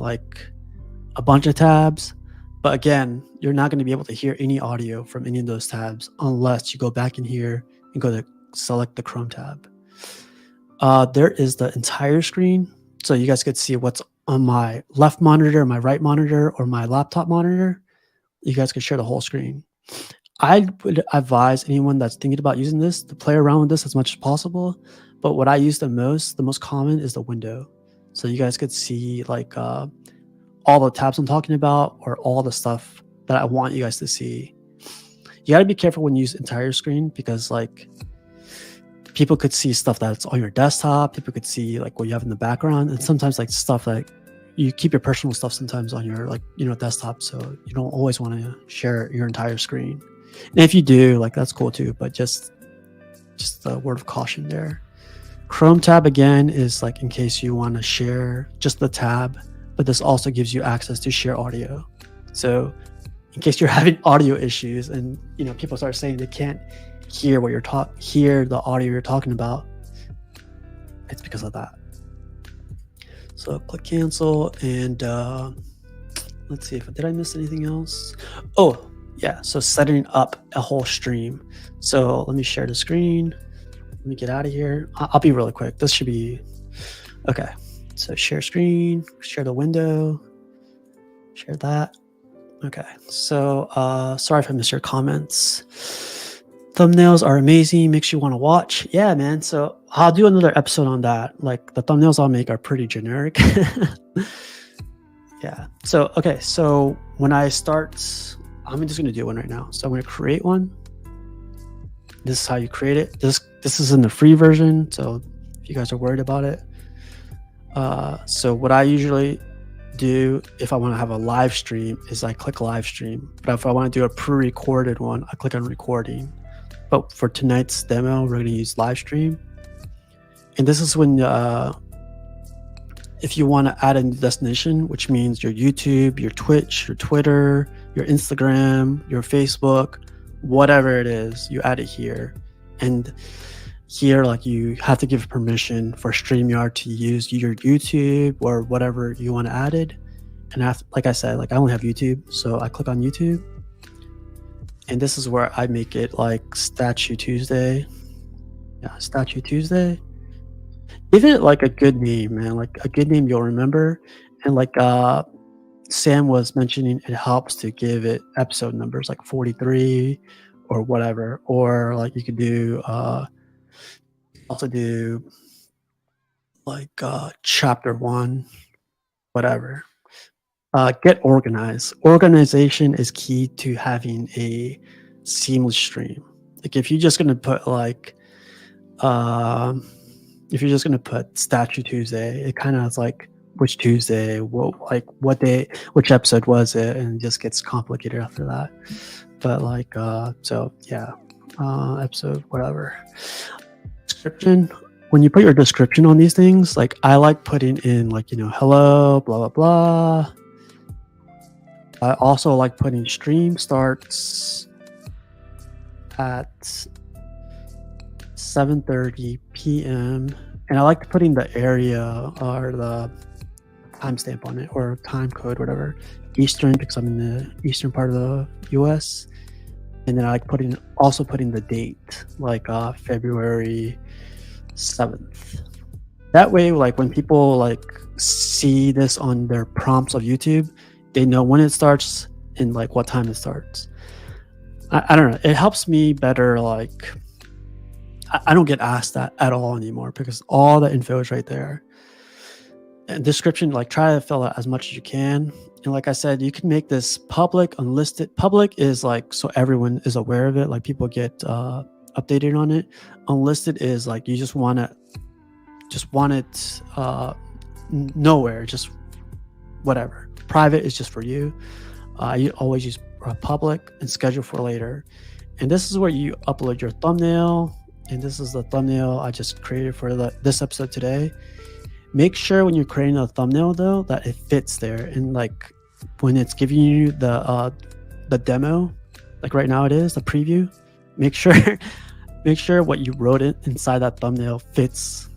Speaker 2: a bunch of tabs. But again, you're not going to be able to hear any audio from any of those tabs unless you go back in here and go to select the Chrome tab. There is the entire screen. So you guys could see what's on my left monitor, my right monitor, or my laptop monitor. You guys could share the whole screen. I would advise anyone that's thinking about using this to play around with this as much as possible. But what I use the most common is the window. So you guys could see all the tabs I'm talking about or all the stuff that I want you guys to see. You got to be careful when you use entire screen because people could see stuff that's on your desktop. People could see what you have in the background, and sometimes stuff you keep your personal stuff sometimes on your desktop. So you don't always want to share your entire screen. And if you do, that's cool too. But just a word of caution there. Chrome tab again is in case you want to share just the tab, but this also gives you access to share audio. So in case you're having audio issues and people start saying they can't hear what hear the audio you're talking about, it's because of that. So click cancel and let's see did I miss anything else? Oh yeah, so setting up a whole stream. So let me share the screen. Let me get out of here. I'll be really quick. This should be okay. So share screen, share the window, share that. Okay, so sorry if I missed your comments. Thumbnails are amazing, makes you want to watch. Yeah, man. So I'll do another episode on that. The thumbnails I'll make are pretty generic. Yeah. So, okay. So when I start, I'm just going to do one right now. So I'm going to create one. This is how you create it. This is in the free version. So if you guys are worried about it. So what I usually do if I want to have a live stream is I click live stream. But if I want to do a pre-recorded one, I click on recording. But for tonight's demo, we're going to use live stream. And this is when if you want to add a new destination, which means your YouTube, your Twitch, your Twitter, your Instagram, your Facebook, whatever it is, you add it here. And here, you have to give permission for StreamYard to use your YouTube or whatever you want to add it. And like I said, I only have YouTube, so I click on YouTube. And this is where I make it Statue Tuesday. Yeah, Statue Tuesday. Give it a good name, man. A good name you'll remember. And Sam was mentioning, it helps to give it episode numbers 43 or whatever. Or you could do also do chapter 1, whatever. Get organized. Organization is key to having a seamless stream. Like if you're just gonna put like, um, if you're just gonna put Statue Tuesday, it kind of is like which Tuesday, what day, which episode was it, and it just gets complicated after that. But like, so yeah, episode whatever. Description. When you put your description on these things, like I like putting in like, hello, blah blah blah. I also like putting stream starts at 7:30 p.m. and I like putting the area or the timestamp on it or time code, whatever, Eastern, because I'm in the eastern part of the US. And then I like putting the date, like February 7th. That way, like when people like see this on their prompts of YouTube, they know when it starts and like what time it starts. I don't know. It helps me better. Like I don't get asked that at all anymore because all the info is right there. And description, like try to fill out as much as you can. And like I said, you can make this public, unlisted. Public is like so everyone is aware of it. Like people get updated on it. Unlisted is like you just want it nowhere, just whatever. Private is just for you. You always use public and schedule for later. And this is where you upload your thumbnail. And this is the thumbnail I just created for this episode today. Make sure when you're creating a thumbnail though that it fits there. And like when it's giving you the demo, like right now it is the preview. Make sure what you wrote it inside that thumbnail fits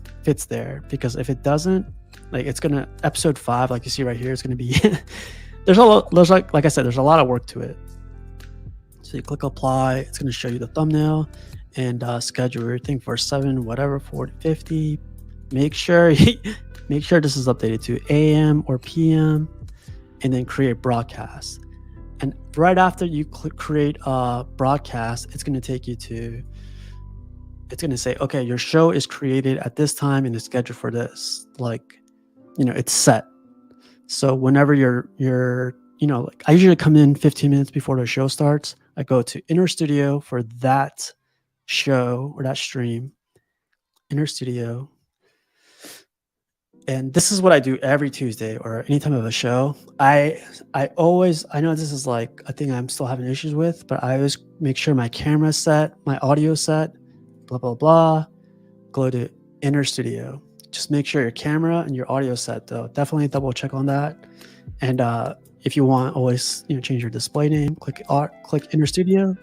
Speaker 2: there, because if it doesn't, like it's gonna episode 5, like you see right here, it's gonna be there's like I said, there's a lot of work to it. So you click apply, it's gonna show you the thumbnail and schedule everything for 7 whatever 40 50. Make sure this is updated to AM or PM, and then create broadcast. And right after you create a broadcast, it's going to take you to, it's going to say, okay, your show is created at this time and it's scheduled for this. Like, it's set. So whenever you're like I usually come in 15 minutes before the show starts. I go to Inner Studio for that show or that stream. Inner Studio. And this is what I do every Tuesday or anytime of a show. I know this is like a thing I'm still having issues with, but I always make sure my camera's set, my audio set, blah, blah, blah. Go to Inner Studio. Just make sure your camera and your audio set though. Definitely double check on that. And if you want, always change your display name, click Inner Studio.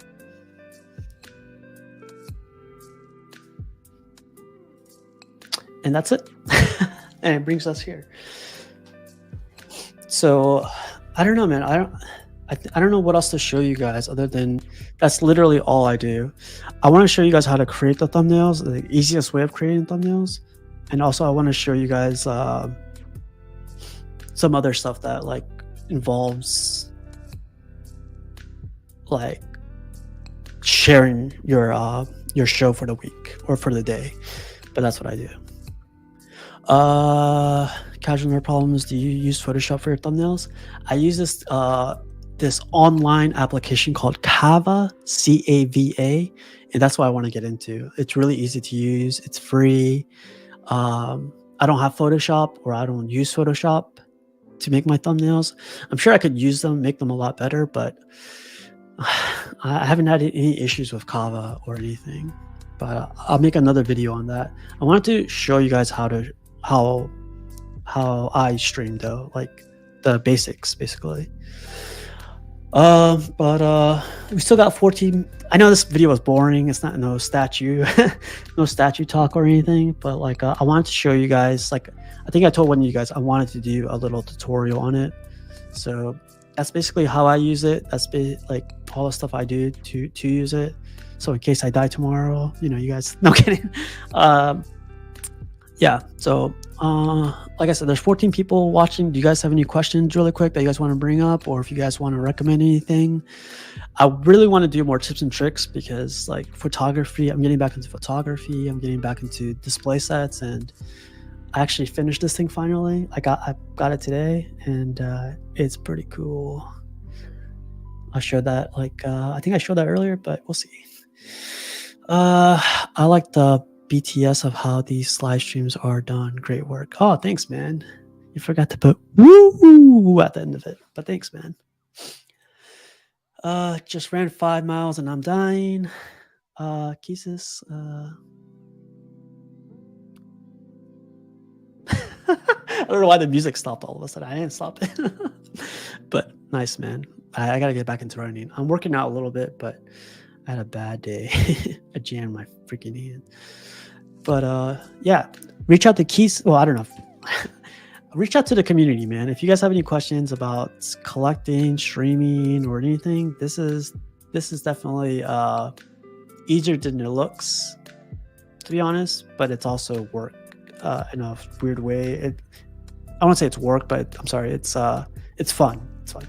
Speaker 2: And that's it. And it brings us here. So I don't know, man. I don't know what else to show you guys other than that's literally all I do. I want to show you guys how to create the thumbnails, the easiest way of creating thumbnails. And also I want to show you guys some other stuff that like involves like sharing your show for the week or for the day. But that's what I do. Casual nerd problems. Do you use Photoshop for your thumbnails? I use this online application called Cava, C-A-V-A, and that's what I want to get into. It's really easy to use. It's free. I don't have Photoshop, or I don't use Photoshop to make my thumbnails. I'm sure I could use them, make them a lot better, but I haven't had any issues with Cava or anything. But I'll make another video on that. I wanted to show you guys how I stream though, like the basics basically. But we still got 14. I know this video was boring. It's not no statue talk or anything, but like I wanted to show you guys, like I think I told one of you guys I wanted to do a little tutorial on it. So that's basically how I use it. That's like all the stuff I do to use it. So in case I die tomorrow, you guys, no kidding. Yeah, so like I said, there's 14 people watching. Do you guys have any questions really quick that you guys want to bring up, or if you guys want to recommend anything? I really want to do more tips and tricks because like photography, I'm getting back into photography, I'm getting back into display sets, and I actually finished this thing finally. I got it today, and it's pretty cool. I showed that I think I showed that earlier, but we'll see. I like the BTS of how these live streams are done. Great work. Oh, thanks, man. You forgot to put woo at the end of it, but thanks, man. Just ran 5 miles and I'm dying. Kisis, I don't know why the music stopped all of a sudden. I didn't stop it. But nice, man. I gotta get back into running. I'm working out a little bit, but I had a bad day. I jammed my freaking hand. But yeah, reach out to Keys. Well, I don't know. Reach out to the community, man. If you guys have any questions about collecting, streaming, or anything, this is definitely easier than it looks, to be honest. But it's also work in a weird way. I won't say it's work, but I'm sorry. It's fun. It's fun.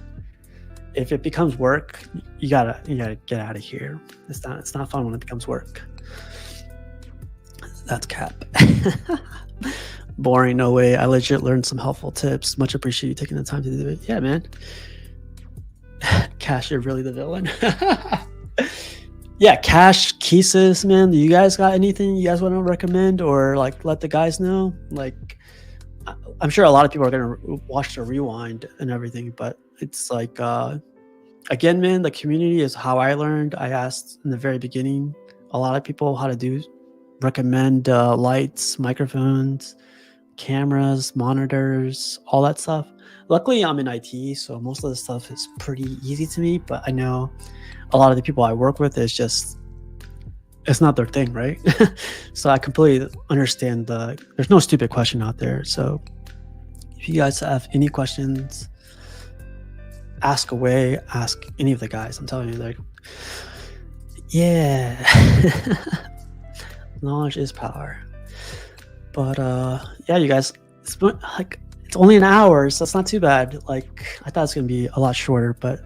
Speaker 2: If it becomes work, you gotta get out of here. It's not fun when it becomes work. That's cap. Boring, no way. I legit learned some helpful tips. Much appreciate you taking the time to do it. Yeah, man. Cash, you're really the villain. Yeah, Cash, Kisis, man. Do you guys got anything you guys want to recommend or like let the guys know? Like, I'm sure a lot of people are gonna watch the rewind and everything, but it's like again, man, the community is how I learned. I asked in the very beginning a lot of people how to recommend lights, microphones, cameras, monitors, all that stuff. Luckily, I'm in IT, so most of the stuff is pretty easy to me, but I know a lot of the people I work with it's not their thing, right? So I completely understand there's no stupid question out there. So if you guys have any questions, ask away, ask any of the guys. I'm telling you, like, yeah. Knowledge is power. But yeah, you guys, it's only an hour, so it's not too bad. Like, I thought it's gonna be a lot shorter, but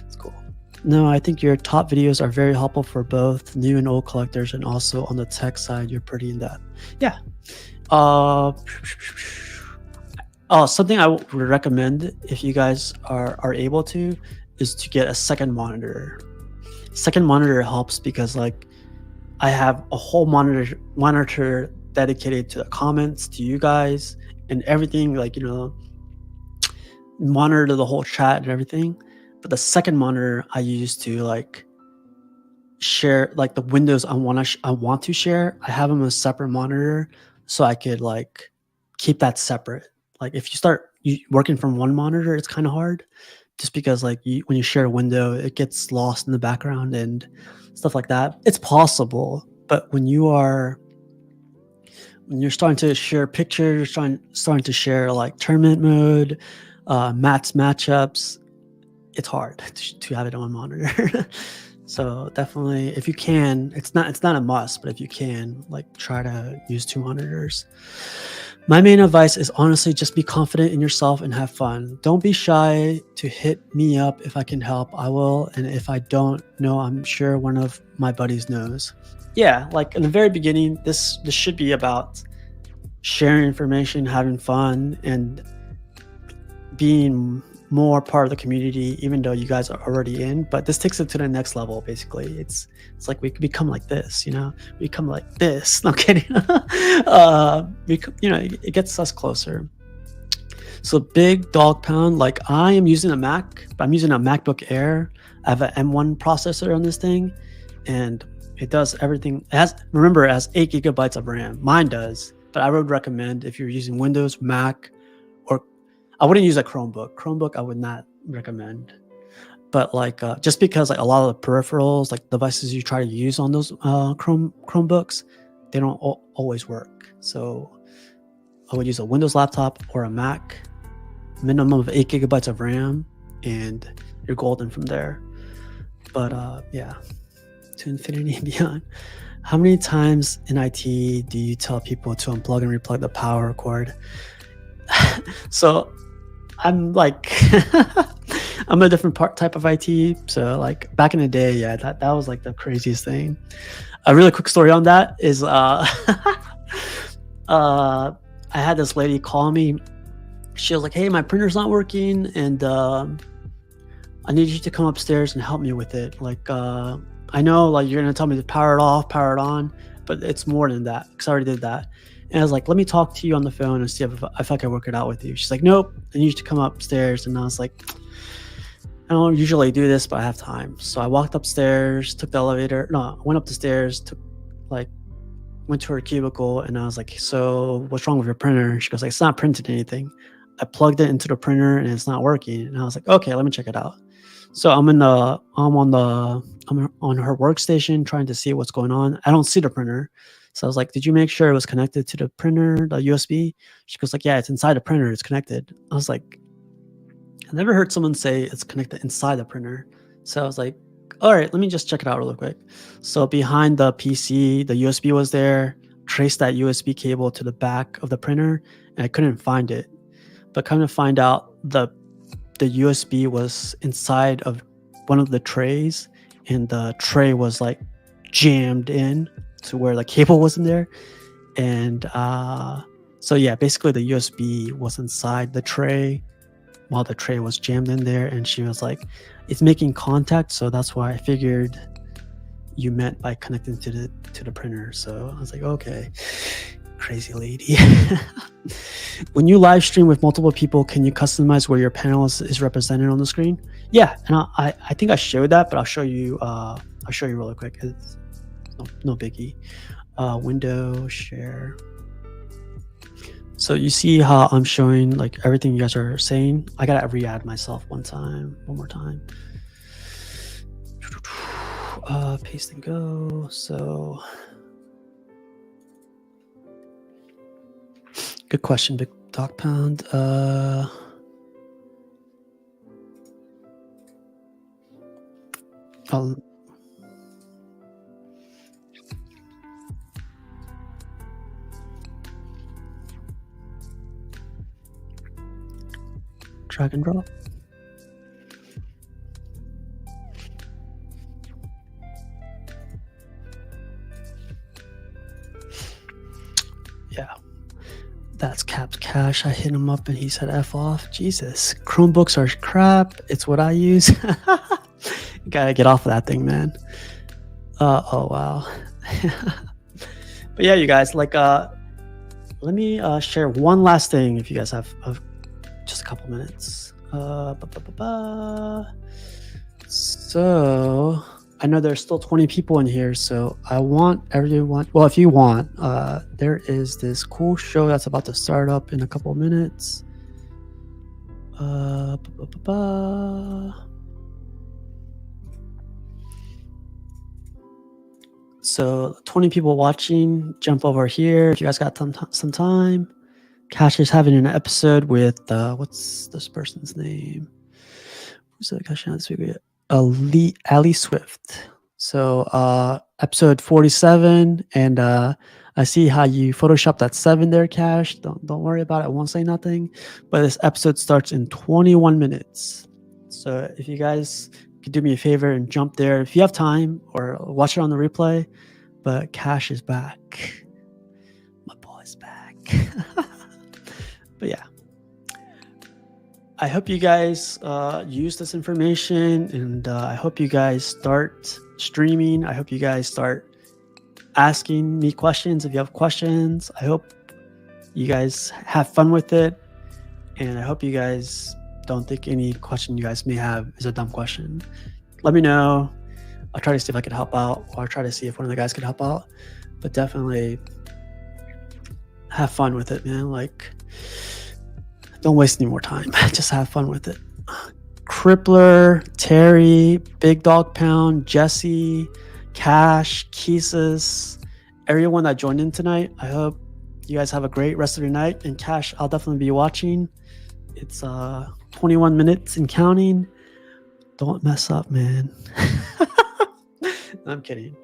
Speaker 2: it's cool. No, I think your top videos are very helpful for both new and old collectors, and also on the tech side, you're pretty in depth. Yeah. Something I would recommend if you guys are able to is to get a second monitor. Second monitor helps because like I have a whole monitor dedicated to the comments, to you guys, and everything, like, monitor the whole chat and everything. But the second monitor I use to like share like the windows I want to share. I have them a separate monitor so I could like keep that separate. Like if you start working from one monitor, it's kind of hard just because like when you share a window, it gets lost in the background and stuff like that. It's possible, but when you're starting to share pictures, starting to share like tournament mode, matchups, it's hard to have it on monitor. So definitely, if you can, it's not a must, but if you can, like, try to use 2 monitors. My main advice is honestly just be confident in yourself and have fun. Don't be shy to hit me up if I can help. I will, and if I don't know, I'm sure one of my buddies knows. Yeah, like in the very beginning, this should be about sharing information, having fun, and being more part of the community, even though you guys are already in. But this takes it to the next level. Basically, it's like we could become like this, we become like this. No, I'm kidding. It gets us closer. So big dog pound. Like, I am using a Mac, but I'm using a MacBook Air. I have an M1 processor on this thing, and it does everything. It has 8 gigabytes of RAM. Mine does, but I would recommend if you're using Windows, Mac, or I wouldn't use a Chromebook. Chromebook I would not recommend. But like just because like a lot of the peripherals, like devices you try to use on those Chromebooks, they don't always work. So I would use a Windows laptop or a Mac, minimum of 8 gigabytes of RAM, and you're golden from there. But yeah, to infinity and beyond. How many times in IT do you tell people to unplug and replug the power cord? So I'm like, I'm a different type of IT. So like back in the day, yeah, that was like the craziest thing. A really quick story on that is, I I had this lady call me. She was like, "Hey, my printer's not working, and I need you to come upstairs and help me with it. Like, I know, like, you're gonna tell me to power it off, power it on, but it's more than that because I already did that." And I was like, "Let me talk to you on the phone and see if I can work it out with you." She's like, "Nope, I need you to come upstairs." And I was like, "I don't usually do this, but I have time." So I walked upstairs, took the elevator. No, I went up the stairs, like, went to her cubicle, and I was like, "So what's wrong with your printer?" She goes like, "It's not printing anything." I plugged it into the printer and it's not working. And I was like, "Okay, let me check it out." So I'm on her workstation trying to see what's going on. I don't see the printer. So I was like, "Did you make sure it was connected to the printer, the USB?" She goes like, "Yeah, it's inside the printer. It's connected." I was like, I never heard someone say it's connected inside the printer. So I was like, all right, let me just check it out real quick. So behind the PC, the USB was there, traced that USB cable to the back of the printer, and I couldn't find it. But come to find out, the USB was inside of one of the trays, and the tray was like jammed in to where the cable wasn't there. And so yeah, basically the USB was inside the tray while the tray was jammed in there. And she was like, "It's making contact, so that's why I figured you meant by connecting to the printer." So I was like, okay, crazy lady. When you live stream with multiple people, can you customize where your panel is represented on the screen? Yeah, and I think I showed that, but I'll show you really quick. It's no biggie. Window share. So you see how I'm showing like everything you guys are saying? I gotta re-add myself one more time. Paste and go. So good question, Big Dog Pound. I'll drag and drop. Yeah, that's Cap's Cash. I hit him up and he said F off. Jesus, Chromebooks are crap. It's what I use. You gotta get off of that thing, man. Oh wow. But yeah, you guys, like, let me share one last thing if you guys have just a couple minutes. So I know there's still 20 people in here, so I want everyone, well, if you want, there is this cool show that's about to start up in a couple minutes. So 20 people watching, jump over here if you guys got some time. Cash is having an episode with what's this person's name? Who's the Cash this week? Ali Swift. So episode 47, and I see how you photoshopped that 7 there, Cash. Don't worry about it. I won't say nothing. But this episode starts in 21 minutes. So if you guys could do me a favor and jump there if you have time, or watch it on the replay. But Cash is back. My boy's back. But yeah, I hope you guys use this information, and I hope you guys start streaming. I hope you guys start asking me questions if you have questions. I hope you guys have fun with it, and I hope you guys don't think any question you guys may have is a dumb question. Let me know. I'll try to see if I can help out, or I'll try to see if one of the guys could help out. But definitely have fun with it, man. Like, don't waste any more time. Just have fun with it. Crippler, Terry, Big Dog Pound, Jesse, Cash, Keesus, everyone that joined in tonight. I hope you guys have a great rest of your night. And Cash, I'll definitely be watching. It's 21 minutes and counting. Don't mess up, man. I'm kidding.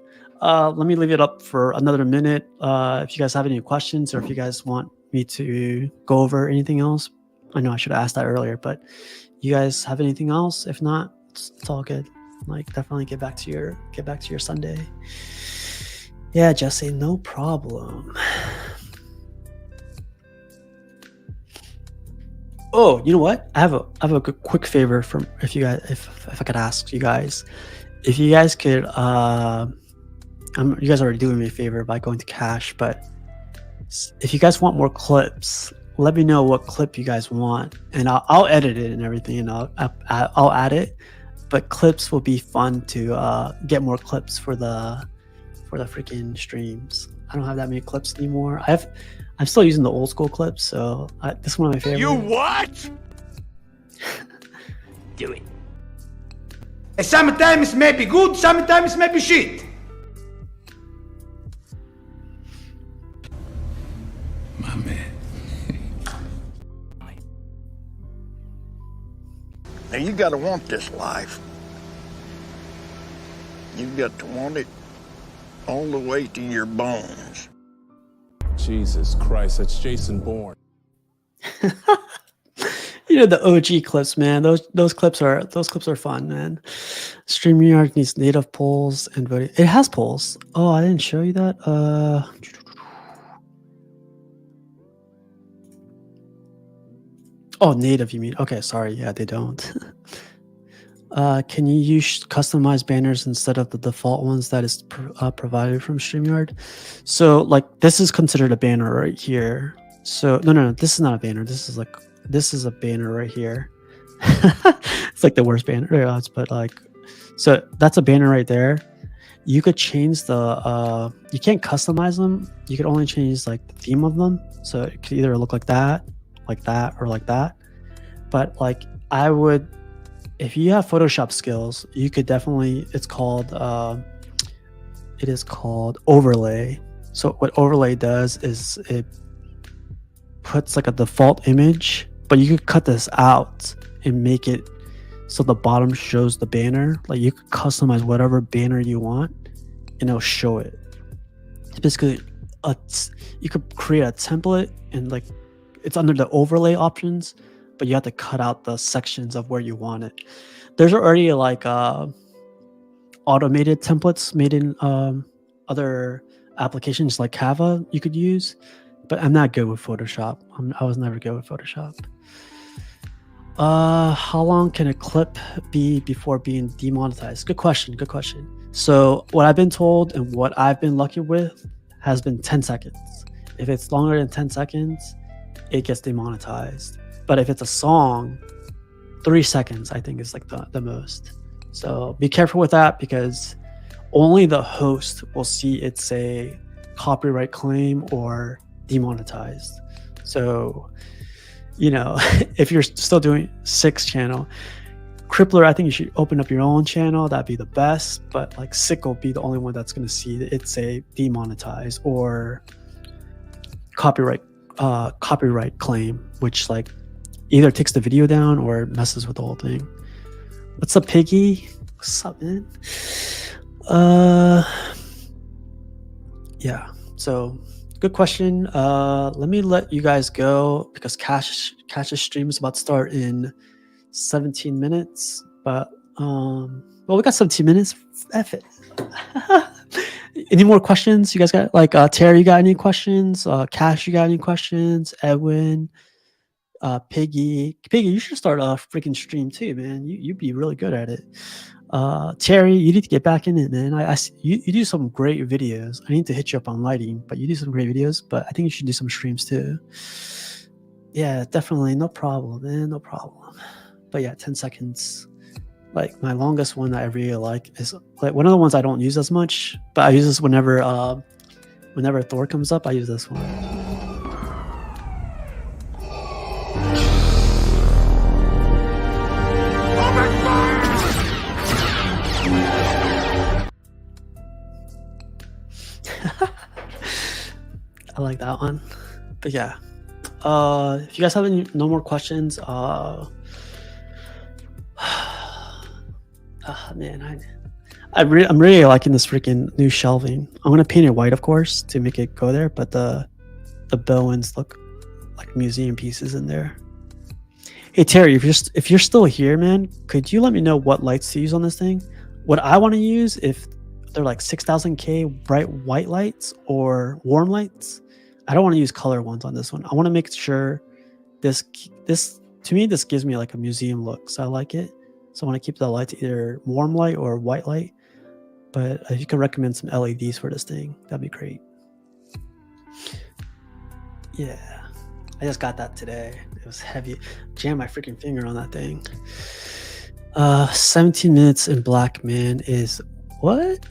Speaker 2: Let me leave it up for another minute. If you guys have any questions, or if you guys want me to go over anything else, I know I should have asked that earlier, but you guys have anything else? If not, it's all good. Like, definitely get back to your Sunday. Yeah, Jesse, no problem. Oh, you know what? I have a quick favor from if you guys if I could ask you guys if you guys could you guys are already doing me a favor by going to cache, but if you guys want more clips, let me know what clip you guys want, and I'll edit it and everything, and I'll add it. But clips will be fun to get more clips for the freaking streams. I don't have that many clips anymore. I'm still using the old school clips, so this is one of my favorites.
Speaker 1: You what?
Speaker 2: Do it.
Speaker 3: Sometimes may be good, sometimes may be shit.
Speaker 4: My man.
Speaker 5: Now you gotta want this life. You got to want it all the way to your bones.
Speaker 4: Jesus Christ, that's Jason Bourne.
Speaker 2: You know, the OG clips, man. Those clips are fun, man. StreamYard needs native polls and voting. It has polls. Oh, I didn't show you that. Oh, native, you mean? Okay, sorry. Yeah, they don't. Can you use customized banners instead of the default ones that is provided from StreamYard? So, like, this is considered a banner right here. So, no, this is not a banner. This is a banner right here. It's like the worst banner. But like, so that's a banner right there. You could change the you can't customize them. You could only change like the theme of them. So it could either look like that, or like that. But like, I would, if you have Photoshop skills, you could definitely, it is called overlay. So what overlay does is it puts like a default image, but you could cut this out and make it so the bottom shows the banner. Like, you could customize whatever banner you want and it'll show it. It's basically you could create a template and like it's under the overlay options, but you have to cut out the sections of where you want it. There's already like automated templates made in other applications like Canva you could use, but I'm not good with Photoshop. I was never good with Photoshop. How long can a clip be before being demonetized? Good question. So what I've been told and what I've been lucky with has been 10 seconds. If it's longer than 10 seconds, it gets demonetized. But if it's a song, 3 seconds, I think, is like the most. So be careful with that, because only the host will see it's a copyright claim or demonetized. So, you know, if you're still doing 6 channel, Crippler, I think you should open up your own channel. That'd be the best. But like, Sick will be the only one that's going to see it's a demonetized or copyright claim, which like either takes the video down or messes with the whole thing. What's up, Piggy? What's up, man? Yeah, so good question. Let me let you guys go because Cash's stream is about to start in 17 minutes. But well, we got 17 minutes. F it. Any more questions? You guys got, like, Terry, you got any questions? Cash, you got any questions? Edwin, Piggy, you should start a freaking stream too, man. You'd be really good at it. Terry, you need to get back in it, man. You do some great videos. I need to hit you up on lighting, but you do some great videos. But I think you should do some streams too. Yeah, definitely, no problem, man, no problem. But yeah, 10 seconds. Like, my longest one that I really like is like one of the ones I don't use as much, but I use this whenever Thor comes up. I use this one. I like that one. But yeah, if you guys have no more questions, man, I'm really liking this freaking new shelving. I'm gonna paint it white, of course, to make it go there, but the bowens look like museum pieces in there. Hey Terry, if you're still here, man, could you let me know what lights to use on this thing? What I want to use, if they're like 6000K bright white lights or warm lights, I don't want to use color ones on this one. I want to make sure this to me, this gives me like a museum look, so I like it. So I want to keep the lights either warm light or white light. But if you could recommend some LEDs for this thing, that'd be great. Yeah, I just got that today. It was heavy. Jammed my freaking finger on that thing. 17 minutes in black, man, is what?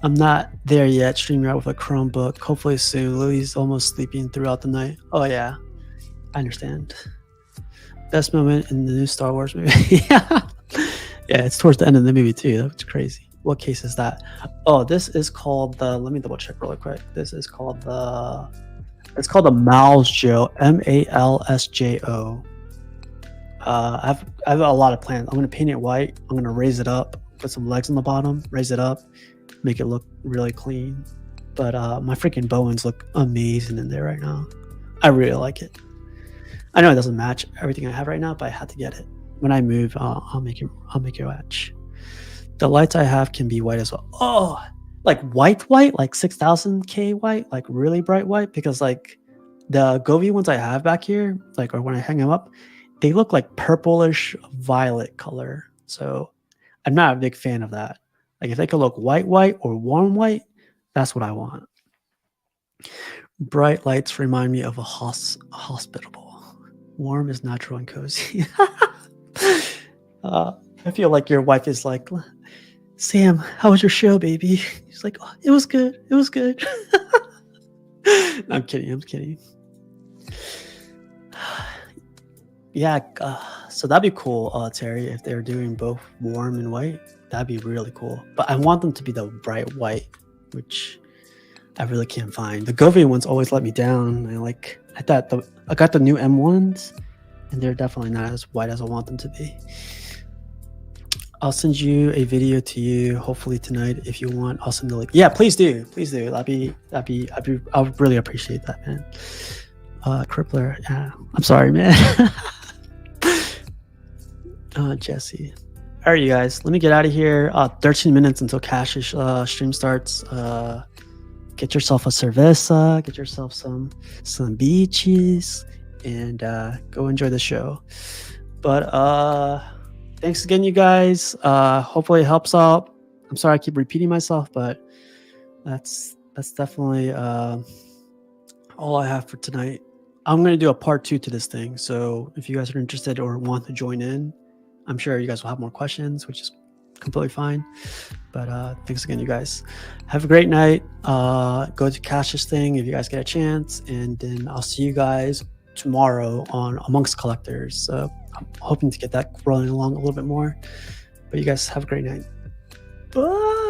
Speaker 2: I'm not there yet. Streaming out with a Chromebook. Hopefully soon. Lily's almost sleeping throughout the night. Oh yeah, I understand. Best moment in the new Star Wars movie. Yeah, it's towards the end of the movie too. That's crazy. What case is that? Oh, this is called the. Let me double check really quick. This is called the. It's called the Malsjo. Malsjo. I have a lot of plans. I'm gonna paint it white. I'm gonna raise it up, put some legs on the bottom, raise it up, make it look really clean. But my freaking Bowens look amazing in there right now. I really like it. I know it doesn't match everything I have right now, but I had to get it. When I move, I'll make it match. The lights I have can be white as well. Oh, like white, like 6000K white, like really bright white, because like the Govee ones I have back here, like, or when I hang them up, they look like purplish violet color. So I'm not a big fan of that. Like if they could look white or warm white, that's what I want. Bright lights remind me of a hospitable. Warm is natural and cozy. I feel like your wife is like, Sam, how was your show, baby? She's like, oh, it was good. It was good. I'm kidding. Yeah, so that'd be cool, Terry, if they're doing both warm and white. That'd be really cool. But I want them to be the bright white, which I really can't find. The Govee ones always let me down. I got the new M1s, and they're definitely not as white as I want them to be. I'll send you a video to you hopefully tonight if you want. I'll send the link. Yeah, please do. I would really appreciate that, man. Crippler, yeah. I'm sorry, man. Jesse. All right, you guys, let me get out of here. 13 minutes until Cash's stream starts. Get yourself a cerveza, get yourself some beaches, and go enjoy the show. But thanks again, you guys. Hopefully it helps out. I'm sorry I keep repeating myself, but that's definitely all I have for tonight. I'm going to do a part 2 to this thing. So if you guys are interested or want to join in, I'm sure you guys will have more questions, which is completely fine. But thanks again, you guys. Have a great night. Go to Cash's thing if you guys get a chance. And then I'll see you guys tomorrow on Amongst Collectors. So I'm hoping to get that rolling along a little bit more. But you guys have a great night. Bye.